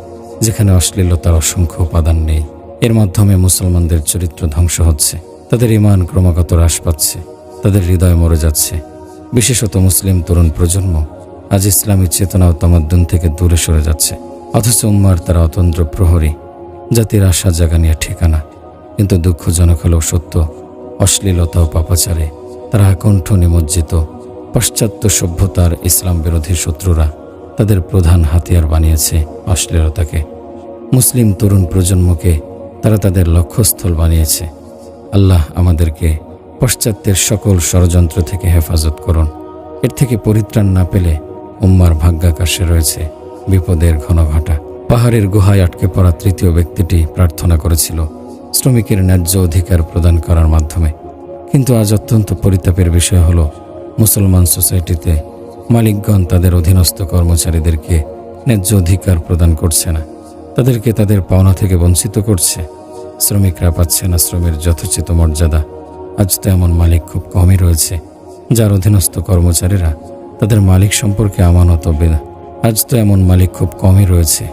যেখানে অশ্লীলতার অসংখ্য উপাদান নেই। এর মাধ্যমে মুসলমানদের চরিত্র ধ্বংস হচ্ছে, তাদের ঈমান ক্রমাগত হ্রাস পাচ্ছে, তাদের হৃদয় মরে যাচ্ছে। বিশেষত মুসলিম তরুণ প্রজন্ম আজ ইসলামী চেতনা ও তামাদ্দুন থেকে দূরে সরে যাচ্ছে। অথচ উম্মার তারা অতন্ত্র প্রহরী, জাতির আশা জাগানিয়া ঠিকানা। কিন্তু দুঃখজনক হলেও সত্য, অশ্লীলতা ও পাপাচারে তারা আকণ্ঠ নিমজ্জিত। পাশ্চাত্য সভ্যতার ইসলাম বিরোধী শত্রুরা তাদের প্রধান হাতিয়ার বানিয়েছে অশ্লীলতাকে। মুসলিম তরুণ প্রজন্মকে তারা তাদের লক্ষ্যস্থল বানিয়েছে। আল্লাহ আমাদেরকে পাশ্চাত্যের সকল ষড়যন্ত্র থেকে হেফাজত করুন। এর থেকে পরিত্রাণ না পেলে উম্মার ভাগ্যাকাশে রয়েছে বিপদের ঘনঘটা। পাহাড়ের গুহায় আটকে পড়া তৃতীয় ব্যক্তিটি প্রার্থনা করেছিল শ্রমিকের ন্যায্য অধিকার প্রদান করার মাধ্যমে। কিন্তু আজ অত্যন্ত পরিতাপের বিষয় হলো, মুসলমান সোসাইটিতে মালিকগণ তাদের অধীনস্থ কর্মচারীদেরকে ন্যায্য অধিকার প্রদান করছে না, তাদেরকে তাদের পাওনা থেকে বঞ্চিত করছে। শ্রমিকরা পাচ্ছে না শ্রমের যথোচিত মর্যাদা। আজ তো এমন মালিক খুব কমই রয়েছে যার অধীনস্থ কর্মচারীরা তাদের মালিক সম্পর্কে আমানত বেদা। আজ তো এমন মালিক খুব কমই রয়েছে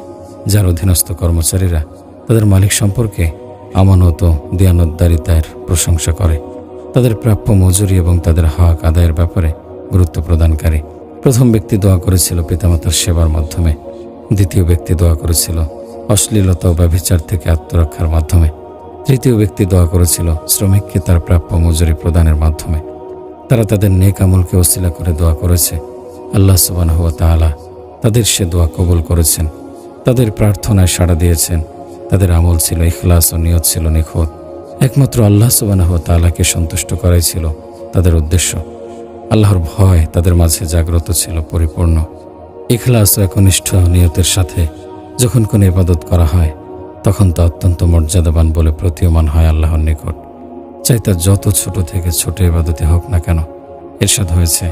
যার অধীনস্থ কর্মচারীরা তাদের মালিক সম্পর্কে আমানত ও দিয়ানতদারিতার প্রশংসা করে, তাদের প্রাপ্য মজুরি এবং তাদের হক আদায়ের ব্যাপারে গুরুত্ব প্রদানকারী। প্রথম ব্যক্তি দোয়া করেছিল পিতামাতার সেবার মাধ্যমে, দ্বিতীয় ব্যক্তি দোয়া করেছিল অশ্লীলতা ও ব্যভিচার থেকে আত্মরক্ষার মাধ্যমে, তৃতীয় ব্যক্তি দোয়া করেছিল শ্রমিককে তার প্রাপ্য মজুরি প্রদানের মাধ্যমে। তারা তাদের নেক আমলকে ওসিলা করে দোয়া করেছে। আল্লাহ সুবহানাহু ওয়া তাআলা তাদের সে দোয়া কবুল করেছেন, তাদের প্রার্থনায় সাড়া দিয়েছেন। তাদের আমল ছিল ইখলাস ও নিয়ত ছিল নিখুঁত। একমাত্র আল্লাহ সুবহানাহু ওয়া তাআলাকে সন্তুষ্ট করাই ছিল তাদের উদ্দেশ্য। আল্লাহর ভয় তাদের মাঝে জাগ্রত ছিল পরিপূর্ণ। ইখলাস ও একনিষ্ঠ নিয়তের সাথে যখন কোনো ইবাদত করা হয়, তখন তা অত্যন্ত মর্যাদাবান বলে প্রতীয়মান হয় আল্লাহর নিকট। চাই তা যত ছোট থেকে ছোট ইবাদতে হোক না কেন। ইরশাদ হয়েছে,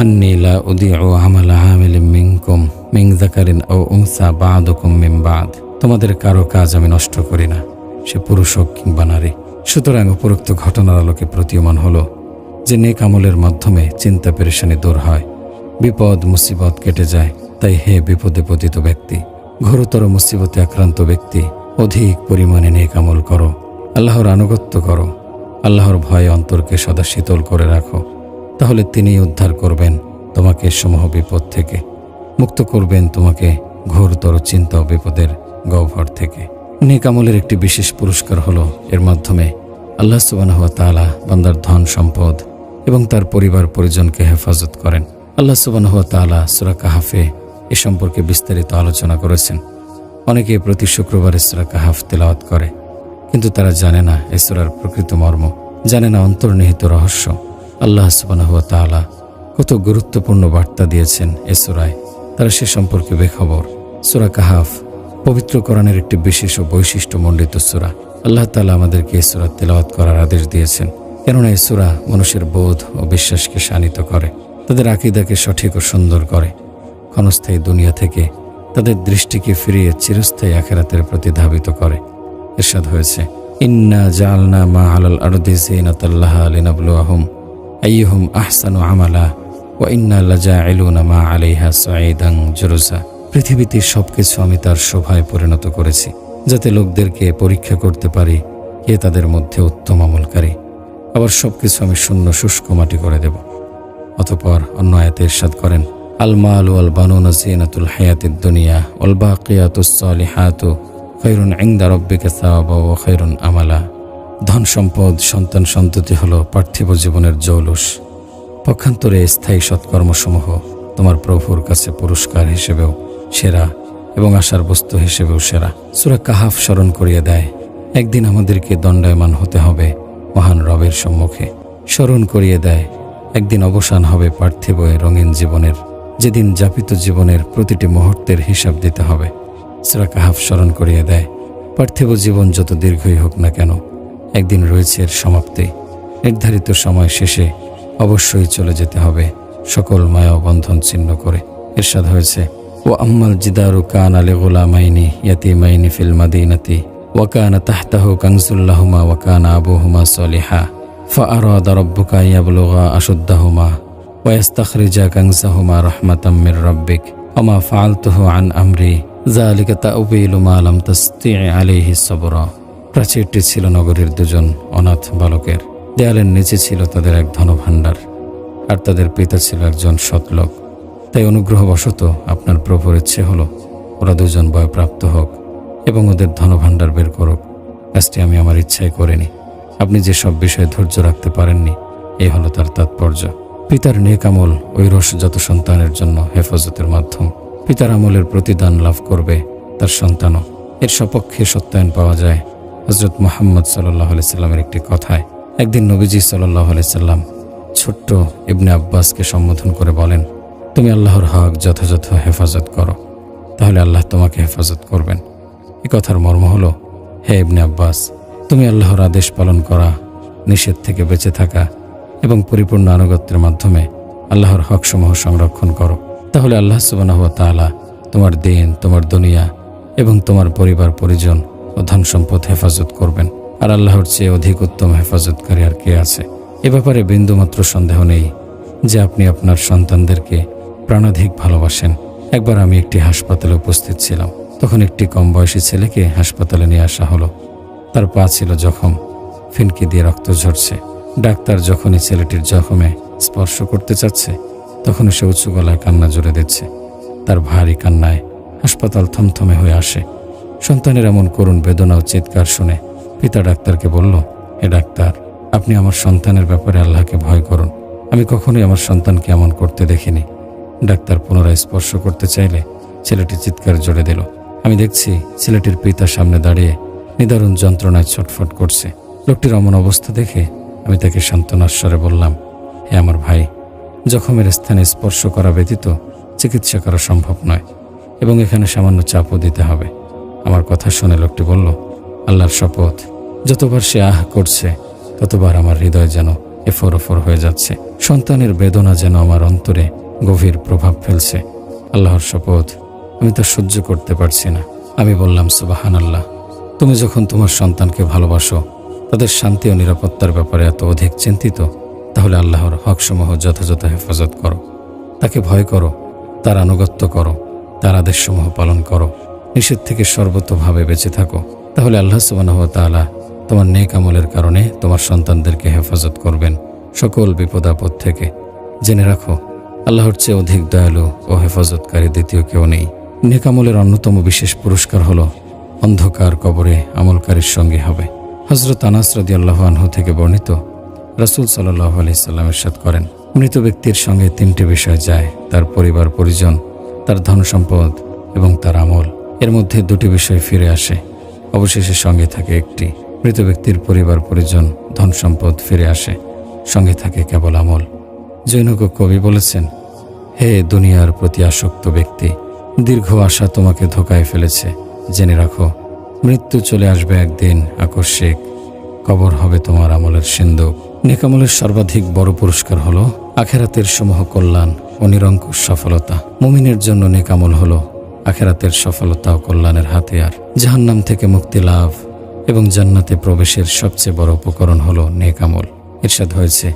আন্নী লা উদিউ আমালা আমিলিন মিনকুম মিন যাকারিন আও উনসা বা'দুকুম মিন বা'দ। তোমাদের কারো কাজ আমি নষ্ট করি না, সে পুরুষ হোক কিংবা নারী। সুতরাং উপরোক্ত ঘটনার আলোকে প্রতীয়মান হলো যে নেক আমলের মাধ্যমে চিন্তা পেরেশানি দূর হয়, বিপদ মুসিবত কেটে যায়। তাই হে বিপদে পতিত ব্যক্তি, ঘোরতর মুসিবতে আক্রান্ত ব্যক্তি, অধিক পরিমাণে নেক আমল করো। আল্লাহর আনুগত্য করো, আল্লাহর ভয়ে অন্তরকে সদা শীতল করে রাখো, তাহলে তিনিই উদ্ধার করবেন তোমাকে সমূহ বিপদ থেকে, মুক্ত করবেন তোমাকে ঘোরতর চিন্তা ও বিপদের গহ্বর থেকে। নেক আমলের একটি বিশেষ পুরস্কার হলো এর মাধ্যমে আল্লাহ সুবহানাহু ওয়া তাআলা বান্দার ধন সম্পদ এবং তার পরিবার পরিজনকে হেফাজত করেন। আল্লাহ সুবহানাহু ওয়া তাআলা সূরা কাহাফে এ সম্পর্কে বিস্তারিত আলোচনা করেছেন। অনেকে প্রতি শুক্রবারে সূরা কাহাফ তেলাওয়াত করে, কিন্তু তারা জানে না এই সূরার প্রকৃত মর্ম, জানে না অন্তর্নিহিত রহস্য। আল্লাহ সুবহানাহু ওয়া তাআলা কত গুরুত্বপূর্ণ বার্তা দিয়েছেন এ সূরায়, তারা সে সম্পর্কে বেখবর। সূরা কাহাফ পবিত্র কোরআনের একটি বিশেষ ও বৈশিষ্ট্যমণ্ডিত সূরা। আল্লাহ তাআলা আমাদেরকে এই সূরা তেলাওয়াত করার আদেশ দিয়েছেন, কেননা এই সূরা মানুষের বোধ ও বিশ্বাসকে শানিত করে, তাদের আকীদাকে সঠিক ও সুন্দর করে, ক্ষণস্থায়ী দুনিয়া থেকে তাদের দৃষ্টিকে ফিরিয়ে চিরস্থায়ী আখিরাতের প্রতি ধাবিত করে। ইরশাদ হয়েছে, ইন্না জাআলনা মা আলাল আরদি যিনাতাল লাহা লিনাবলুয়াহুম আইয়ুহুম আহসানু আমালা ওয়া ইন্না লাজাইলুনা মা আলাইহা সাঈদান জুরুজা। পৃথিবীতে সবকিছু আমি তার শোভায় পরিণত করেছি, যাতে লোকদেরকে পরীক্ষা করতে পারি কে তাদের মধ্যে উত্তম আমলকারী। আবার সবকিছু আমি শূন্য শুষ্ক মাটি করে দেব। অতঃপর অন্য আয়াতে ইরশাদ করেন, আল মাল ওয়াল বানুনা যিনাতুল হায়াতিদ দুনিয়া ওয়াল বাকিয়াতুস সালিহাতু খায়রুন ইনদা রাব্বিকা সাওয়াবা ওয়া খায়রুন আমালা। ধন সম্পদ সন্তান সন্ততি হলো পার্থিব জীবনের জৌলুস, পক্ষান্তরে স্থায়ী সৎকর্মসমূহ তোমার প্রভুর কাছে পুরস্কার হিসেবেও সেরা এবং আশার বস্তু হিসেবেও সেরা। সূরা কাহাফ স্মরণ করিয়ে দেয়, একদিন আমাদেরকে দণ্ডায়মান হতে হবে মহান রবের সম্মুখে। স্মরণ করিয়ে দেয়, একদিন অবসান হবে পার্থিব এ রঙিন জীবনের, যেদিন যাপিত জীবনের প্রতিটি মুহূর্তের হিসাব দিতে হবে। সূরা কাহাফ স্মরণ করিয়ে দেয়, পার্থিব জীবন যত দীর্ঘই হোক না কেন, একদিন রয়েছে এর সমাপ্তি। নির্ধারিত সময় শেষে অবশ্যই চলে যেতে হবে সকল মায়া ও বন্ধন ছিন্ন করে। ইরশাদ হয়েছে, ও আম্মাল জিদারু কানা লিগুলামাইনি ইয়াতীমাইনি ফিল মাদিনাতি ওয়া কানা তাহতাহু কানজুল লাহুমা ওয়া কানা আবুহুমা সালিহা ফাআরাদা রাব্বুকা ইয়াবলুগা আশুদ্দাহুমা ওয়া ইস্তাখরিজা কানজাহুমা রাহমাতাম মির রাব্বিক ওয়া মা ফাআলতুহু আন আমরি যালিকা তা'উবিলু মা লাম তাসতি' আলাইহি সাবরা। প্রাচীরটি ছিল নগরীর দুজন অনাথ বালকের, দেয়ালের নিচে ছিল তাদের এক ধনভাণ্ডার, আর তাদের পিতা ছিল একজন সৎলোক। তাই অনুগ্রহবশত আপনার প্রভুর ইচ্ছে হলো ওরা দুজন বয়প্রাপ্ত হোক এবং ওদের ধনভাণ্ডার বের করুক। কাজটি আমি আমার ইচ্ছায় করিনি, আপনি যে সব বিষয়ে ধৈর্য রাখতে পারেননি, এই হলো তার তাৎপর্য। পিতার নেক আমল ঐরসজাত সন্তানের জন্য হেফাজতের মাধ্যম। পিতার আমলের প্রতিদান লাভ করবে তার সন্তানও। এর সপক্ষে সত্যায়ন পাওয়া যায় হযরত মুহাম্মদ সাল্লাল্লাহু আলাইহি সাল্লামের একটি কথায়। একদিন নবীজি সাল্লাল্লাহু আলাইহি সাল্লাম ছোট্ট ইবনে আব্বাসকে সম্বোধন করে বলেন, তুমি আল্লাহর হক যথাযথ হেফাজত করো, তাহলে আল্লাহ তোমাকে হেফাজত করবেন। এ কথার মর্ম হলো, হে ইবনে আব্বাস, তুমি আল্লাহর আদেশ পালন করা, নিষেধ থেকে বেঁচে থাকা এবং পরিপূর্ণ আনুগত্যের মাধ্যমে আল্লাহর হকসমূহ সংরক্ষণ করো, তাহলে আল্লাহ সুবহানাহু ওয়া তাআলা তোমার দিন, তোমার দুনিয়া এবং তোমার পরিবার পরিজন ও ধন সম্পদ হেফাজত করবেন। আর আল্লাহর চেয়ে অধিক উত্তম হেফাজতকারী আর কে আছে? এ ব্যাপারে বিন্দুমাত্র সন্দেহ নেই যে আপনি আপনার সন্তানদেরকে প্রাণাধিক ভালোবাসেন। একবার আমি একটি হাসপাতালে উপস্থিত ছিলাম, তখন একটি কম বয়সী ছেলেকে হাসপাতালে নিয়ে আসা হলো। তার পা ছিল জখম, ফিনকি দিয়ে রক্ত ঝরছে। ডাক্তার যখনই ছেলেটির জখমে স্পর্শ করতে চাচ্ছে, তখন সে উঁচু গলায় কান্না জুড়ে দিচ্ছে। তার ভারী কান্নায় হাসপাতাল থমথমে হয়ে আসে। সন্তানের এমন করুণ বেদনা ও চিৎকার শুনে পিতা ডাক্তারকে বলল, হে ডাক্তার, আপনি আমার সন্তানের ব্যাপারে আল্লাহকে ভয় করুন, আমি কখনোই আমার সন্তানকে এমন করতে দেখিনি। ডাক্তার পুনরায় স্পর্শ করতে চাইলে ছেলেটি চিৎকার জোরে দিল। আমি দেখছি ছেলেটির পিতা সামনে দাঁড়িয়ে নিদারুণ যন্ত্রণায় ছটফট করছে। লোকটির অমন অবস্থা দেখে আমি তাকে সান্ত্বনার স্বরে বললাম, হে আমার ভাই, জখমের স্থানে স্পর্শ করা ব্যতীত চিকিৎসা করা সম্ভব নয় এবং এখানে সামান্য চাপও দিতে হবে। আমার কথা শুনে লোকটি বলল, আল্লাহর শপথ, যতবার সে আহ করছে ততবার আমার হৃদয় যেন এফর ওফর হয়ে যাচ্ছে। সন্তানের বেদনা যেন আমার অন্তরে গভীর প্রভাব ফেলছে। আল্লাহর শপথ, আমি তা সহ্য করতে পারছি না। আমি বললাম, সুবহানাল্লাহ, তুমি যখন তোমার সন্তানকে ভালোবাসো, তাদের শান্তি ও নিরাপত্তার ব্যাপারে এত অধিক চিন্তিত, তাহলে আল্লাহর হকসমূহ যথাযথ হেফাজত করো, তাকে ভয় করো, তার আনুগত্য করো, তার আদেশসমূহ পালন করো, নিষেধ থেকে সর্বতোভাবে বেঁচে থাকো, তাহলে আল্লাহ সুবহানাহু ওয়া তাআলা তোমার নেক আমলের কারণে তোমার সন্তানদেরকে হেফাজত করবেন সকল বিপদ আপদ থেকে। জেনে রাখো, আল্লাহর চেয়ে অধিক দয়ালু ও হেফাজতকারী দ্বিতীয় কেউ নেই। নেক আমলের অন্যতম বিশেষ পুরস্কার হলো অন্ধকার কবরে আমলকারীর সঙ্গে হবে। হযরত আনাস রাদিয়াল্লাহু আনহু থেকে বর্ণিত, রাসূল সাল্লাল্লাহু আলাইহি সাল্লাম ইরশাদ করেন, মৃত ব্যক্তির সঙ্গে তিনটি বিষয় যায়: তার পরিবার পরিজন, তার ধন সম্পদ এবং তার আমল। এর মধ্যে দুটি বিষয় ফিরে আসে, অবশেষে সঙ্গে থাকে একটি। মৃত ব্যক্তির পরিবার পরিজন, ধন সম্পদ ফিরে আসে, সঙ্গে থাকে কেবল আমল। জৈনক কবি বলেছেন, হে দুনিয়ার প্রতি আসক্ত ব্যক্তি, দীর্ঘ আশা তোমাকে ধোকায় ফেলেছে। জেনে রাখো, মৃত্যু চলে আসবে একদিন আকস্মিক, কবর হবে তোমার আমলের সিন্ধুক। নেক আমলের সর্বাধিক বড় পুরস্কার হলো আখেরাতের সমূহ কল্যাণ ও নিরঙ্কুশ সফলতা। মুমিনের জন্য নেক আমল হলো আখেরাতের সফলতা ও কল্যাণের হাতিয়ার। জাহান্নাম থেকে মুক্তি লাভ এবং জান্নাতে প্রবেশের সবচেয়ে বড় উপকরণ হলো নেক আমল। ইরশাদ হয়েছে,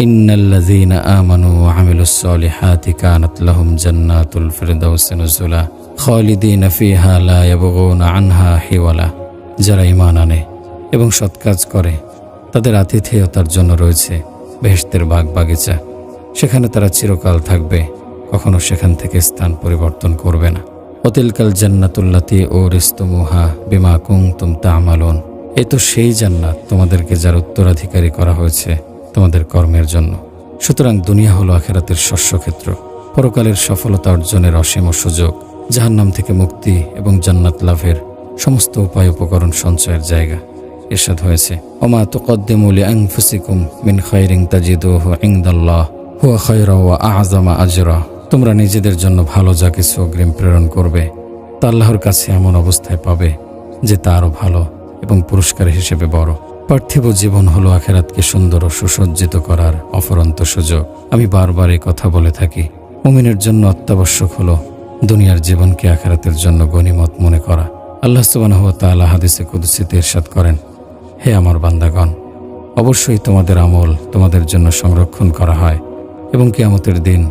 ইন্নাল্লাযীনা আমানু ওয়া আমিলুস সলিহাতি কানাত লাহুম জান্নাতুল ফিরদাউসি নুজুলা খালিদিনা ফিহা লা ইয়াবগুনা আনহা হিওয়ালা। যারা ঈমান আনে এবং সৎ কাজ করে, তাদের আতিথেয়তার জন্য রয়েছে বেহেশতের বাগ বাগিচা। সেখানে তারা চিরকাল থাকবে, কখনো সেখান থেকে স্থান পরিবর্তন করবে না। ওয়াতিলকাল জান্নাতুল্লাতী উরিসতুমুহা বিমা কুনতুম তা'মালুন। এ তো সেই জান্নাত তোমাদেরকে যার উত্তরাধিকারী করা হয়েছে তোমাদের কর্মের জন্য। সুতরাং দুনিয়া হলো আখিরাতের শস্যক্ষেত্র, পরকালের সফলতা অর্জনের অসীম সুযোগ, জাহান্নাম থেকে মুক্তি এবং জান্নাত লাভের সমস্ত উপায় উপকরণ সঞ্চয়ের জায়গা। ইরশাদ হয়েছে, ওমা তুকদ্দিমু লিআনফুসিকুম মিন খায়রিন তাজিদুহু ইনদাল্লাহ হুয়া খায়রা ওয়া আ'যামা আজরা। তোমরা নিজেদের জন্য ভালো যা কিছু অগ্রিম প্রেরণ করবে, তা আল্লাহর কাছে এমন অবস্থায় পাবে যে তা আরও ভালো এবং পুরস্কার হিসেবে বড়। পার্থিব জীবন হলো আখেরাতকে সুন্দর ও সুসজ্জিত করার অফুরন্ত সুযোগ। আমি বারবার এই কথা বলে থাকি, মুমিনের জন্য অত্যাবশ্যক হলো দুনিয়ার জীবনকে আখেরাতের জন্য গনিমত মনে করা। আল্লাহ সুবহানাহু ওয়া তাআলা হাদিসে কুদসিতে ইরশাদ করেন, হে আমার বান্দাগণ, অবশ্যই তোমাদের আমল তোমাদের জন্য সংরক্ষণ করা হয় এবং কিয়ামতের দিন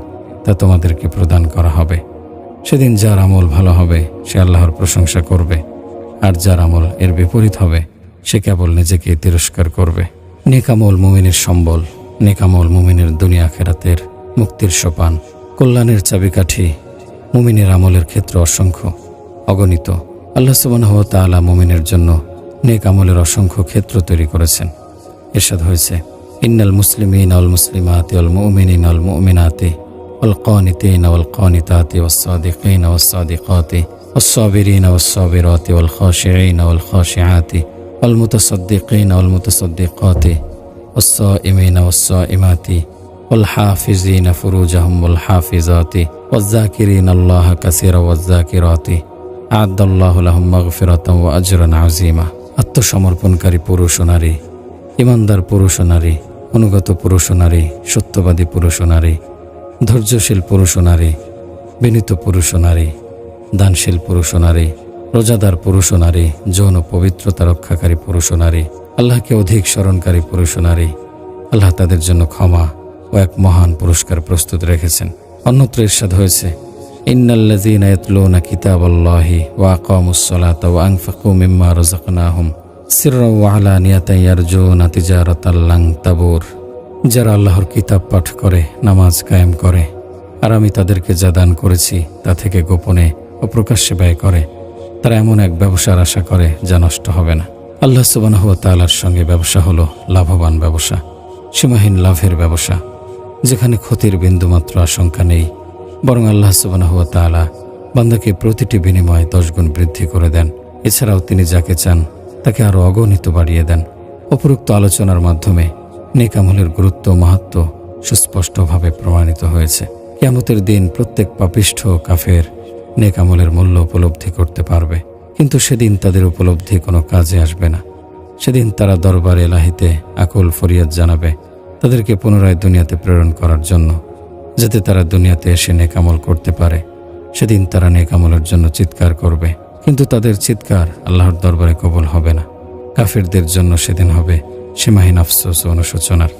তা তোমাদেরকে প্রদান করা হবে। সেদিন যার আমল ভালো হবে সে আল্লাহর প্রশংসা করবে, আর যার আমল এর বিপরীত হবে সে কেবল নিজেকে তিরস্কার করবে। নেক আমল মুমিনের সম্বল, নেক আমল মুমিনের দুনিয়া আখিরাতের মুক্তির সোপান, কল্যাণের চাবিকাঠি। মুমিনের আমলের ক্ষেত্র অসংখ্য, অগণিত। আল্লাহ সুবহানাহু ওয়া তাআলা মুমিনের জন্য নেক আমলের অসংখ্য ক্ষেত্র তৈরি করেছেন। ইরশাদ হয়েছে, ইন্নাল মুসলিমিনা ওয়াল মুসলিমাতি ওয়াল মুমিনিনা ওয়াল মুমিনাতি ওয়াল কানিতিনা ওয়াল কানিতাতি ওয়াস সাদিকিনা ওয়াস সাদিকাতি ওয়াস সাবিরিনা ওয়াস সাবিরাতি ওয়াল খাশিঈনা ওয়াল খাশিআতি ওয়াল মুতাসাদ্দিকিনা ওয়াল মুতাসাদ্দিকাতি ওয়াস সাইমিনা ওয়াস সাইমাতি ওয়াল হাফিজিনা ফুরুজাহুম ওয়াল হাফিজাতি ওয়াজ যাকিরিনা আল্লাহা কাসীরা ওয়াজ যাকিরাতি আ'আদ্দাল্লাহু লাহুম মাগফিরাতান ওয়া আজরান আযীমা। আত্মসমর্পণকারী পুরুষ ও নারী, ইমানদার পুরুষ ও নারী, অনুগত পুরুষ ও নারী, সত্যবাদী পুরুষ ও নারী, ধৈর্যশীল পুরুষ ও নারী, বিনীত পুরুষ ও নারী, দানশীল পুরুষ ও নারী, রোজাদার পুরুষ ও নারী, যৌন পবিত্রতা রক্ষাকারী পুরুষ ও নারী, আল্লাহকে অধিক স্মরণকারী পুরুষ ও নারী, আল্লাহ তাদের জন্য ক্ষমা ও এক মহান পুরস্কার প্রস্তুত রেখেছেন। অন্যত্র ইরশাদ হয়েছে, ইন্নাল্লাযীনা ইয়াতলুনা কিতাবাল্লাহি ওয়া আকামুস সালাতা ওয়া আনফাকু মিম্মা রাযাকনাহুম সিররাও ওয়া আলানিয়াতান ইয়ারজুনা তিজারাতাল লান তাবুর। যারা আল্লাহর কিতাব পাঠ করে, নামাজ কায়েম করে, আর আমি তাদেরকে যা দান করেছি তা থেকে গোপনে ও প্রকাশ্যে ব্যয় করে, তারা এমন এক ব্যবসার আশা করে যা নষ্ট হবে না। আল্লাহ সুবহানাহু ওয়া তাআলার সঙ্গে ব্যবসা হলো লাভবান ব্যবসা, সীমাহীন লাভের ব্যবসা, যেখানে ক্ষতির বিন্দুমাত্র আশঙ্কা নেই, বরং আল্লাহ সুবহানাহু ওয়া তাআলা বান্দাকে প্রতিটি বিনিময়ে 10 গুণ বৃদ্ধি করে দেন। এছাড়াও তিনি যাকে চান তাকে আরও অগণিত বাড়িয়ে দেন। উপরোক্ত আলোচনার মাধ্যমে নেক আমলের গুরুত্ব ও মাহাত্ম্য সুস্পষ্টভাবে প্রমাণিত হয়েছে। কিয়ামতের দিন প্রত্যেক পাপিষ্ঠ ও কাফের নেক আমলের মূল্য উপলব্ধি করতে পারবে, কিন্তু সেদিন তাদের উপলব্ধি কোনো কাজে আসবে না। সেদিন তারা দরবার এলাহিতে আকুল ফরিয়াদ জানাবে তাদেরকে পুনরায় দুনিয়াতে প্রেরণ করার জন্য, যাতে তারা দুনিয়াতে এসে নেক আমল করতে পারে। সেদিন তারা নেক আমলের জন্য চিৎকার করবে, কিন্তু তাদের চিৎকার আল্লাহর দরবারে কবুল হবে না। কাফেরদের জন্য সেদিন হবে সীমাহীন আফসোস ও অনুশোচনার।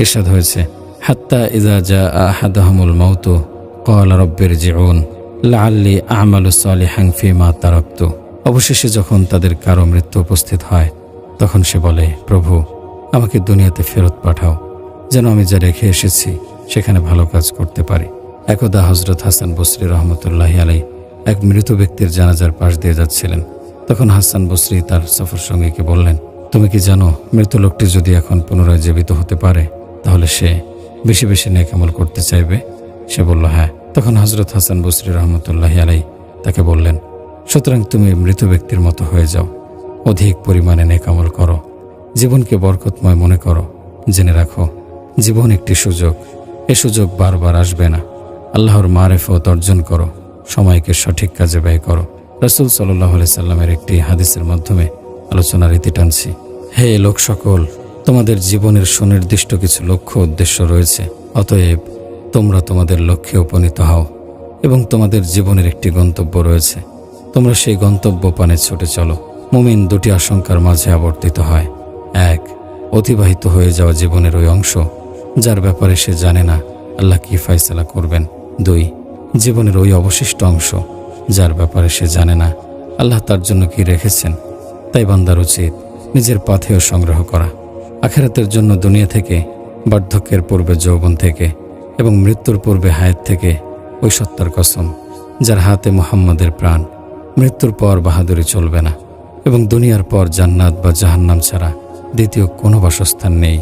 ইরশাদ হয়েছে, হাত্তা ইযা জাআ আহাদাহুমুল মাউতু ক্বালা রাব্বিরজিউন লাআল্লি আ'মালু সালিহান ফীমা তারাকতু। অবশেষে যখন তাদের কারো মৃত্যু উপস্থিত হয়, তখন সে বলে, প্রভু, আমাকে দুনিয়াতে ফেরত পাঠাও, যেন আমি যা রেখে এসেছি সেখানে ভালো কাজ করতে পারি। একদা হজরত হাসান বসরি রহমতুল্লাহি আলাইহি এক মৃত ব্যক্তির জানাজার পাশ দিয়ে যাচ্ছিলেন। তখন হাসান বসরি তার সফর সঙ্গীকে বললেন, তুমি কি জানো, মৃত লোকটি যদি এখন পুনরায় জীবিত হতে পারে তাহলে সে বেশি বেশি নেক আমল করতে চাইবে? সে বলল, হ্যাঁ। তখন হজরত হাসান বসরি রহমতুল্লাহি আলাইহি তাকে বললেন, সুতরাং তুমি মৃত ব্যক্তির মতো হয়ে যাও, অধিক পরিমাণে নেক আমল করো, জীবনকে বরকতময় মনে করো। জেনে রাখো, জীবন একটি সুযোগ, এ সুযোগ বারবার আসবে না। আল্লাহর মারেফত অর্জন করো, সময়কে সঠিক কাজে ব্যয় করো। রাসূল সাল্লাল্লাহু আলাইহি সাল্লামের একটি হাদিসের মাধ্যমে আলোচনার ইতি টানছি। হে লোক সকল, তোমাদের জীবনের সুনির্দিষ্ট কিছু লক্ষ্য উদ্দেশ্য রয়েছে, অতএব তোমরা তোমাদের লক্ষ্যে উপনীত হও এবং তোমাদের জীবনের একটি গন্তব্য রয়েছে, তোমরা সেই গন্তব্য পানে ছুটে চলো। মুমিন দুটি আশঙ্কার মাঝে আবর্তিত হয়। এক, অতিবাহিত হয়ে যাওয়া জীবনের ওই অংশ যার ব্যাপারে সে জানে না আল্লাহ কি ফয়সালা করবেন। দুই, জীবনের ওই অবশিষ্ট অংশ যার ব্যাপারে সে জানে না আল্লাহ তার জন্য কি রেখেছেন। তাই বান্দার উচিত নিজের পাথেয় সংগ্রহ করা, আখিরাতের জন্য দুনিয়া থেকে, বার্ধক্যের পূর্বে যৌবন থেকে এবং মৃত্যুর পূর্বে হায়াত থেকে ওই সত্তার কসম যার হাতে মুহাম্মাদের প্রাণ। মৃত্যুর পর বাহাদুরি চলবে না এবং দুনিয়ার পর জান্নাত বা জাহান্নাম ছাড়া দ্বিতীয় কোনো বাসস্থান নেই।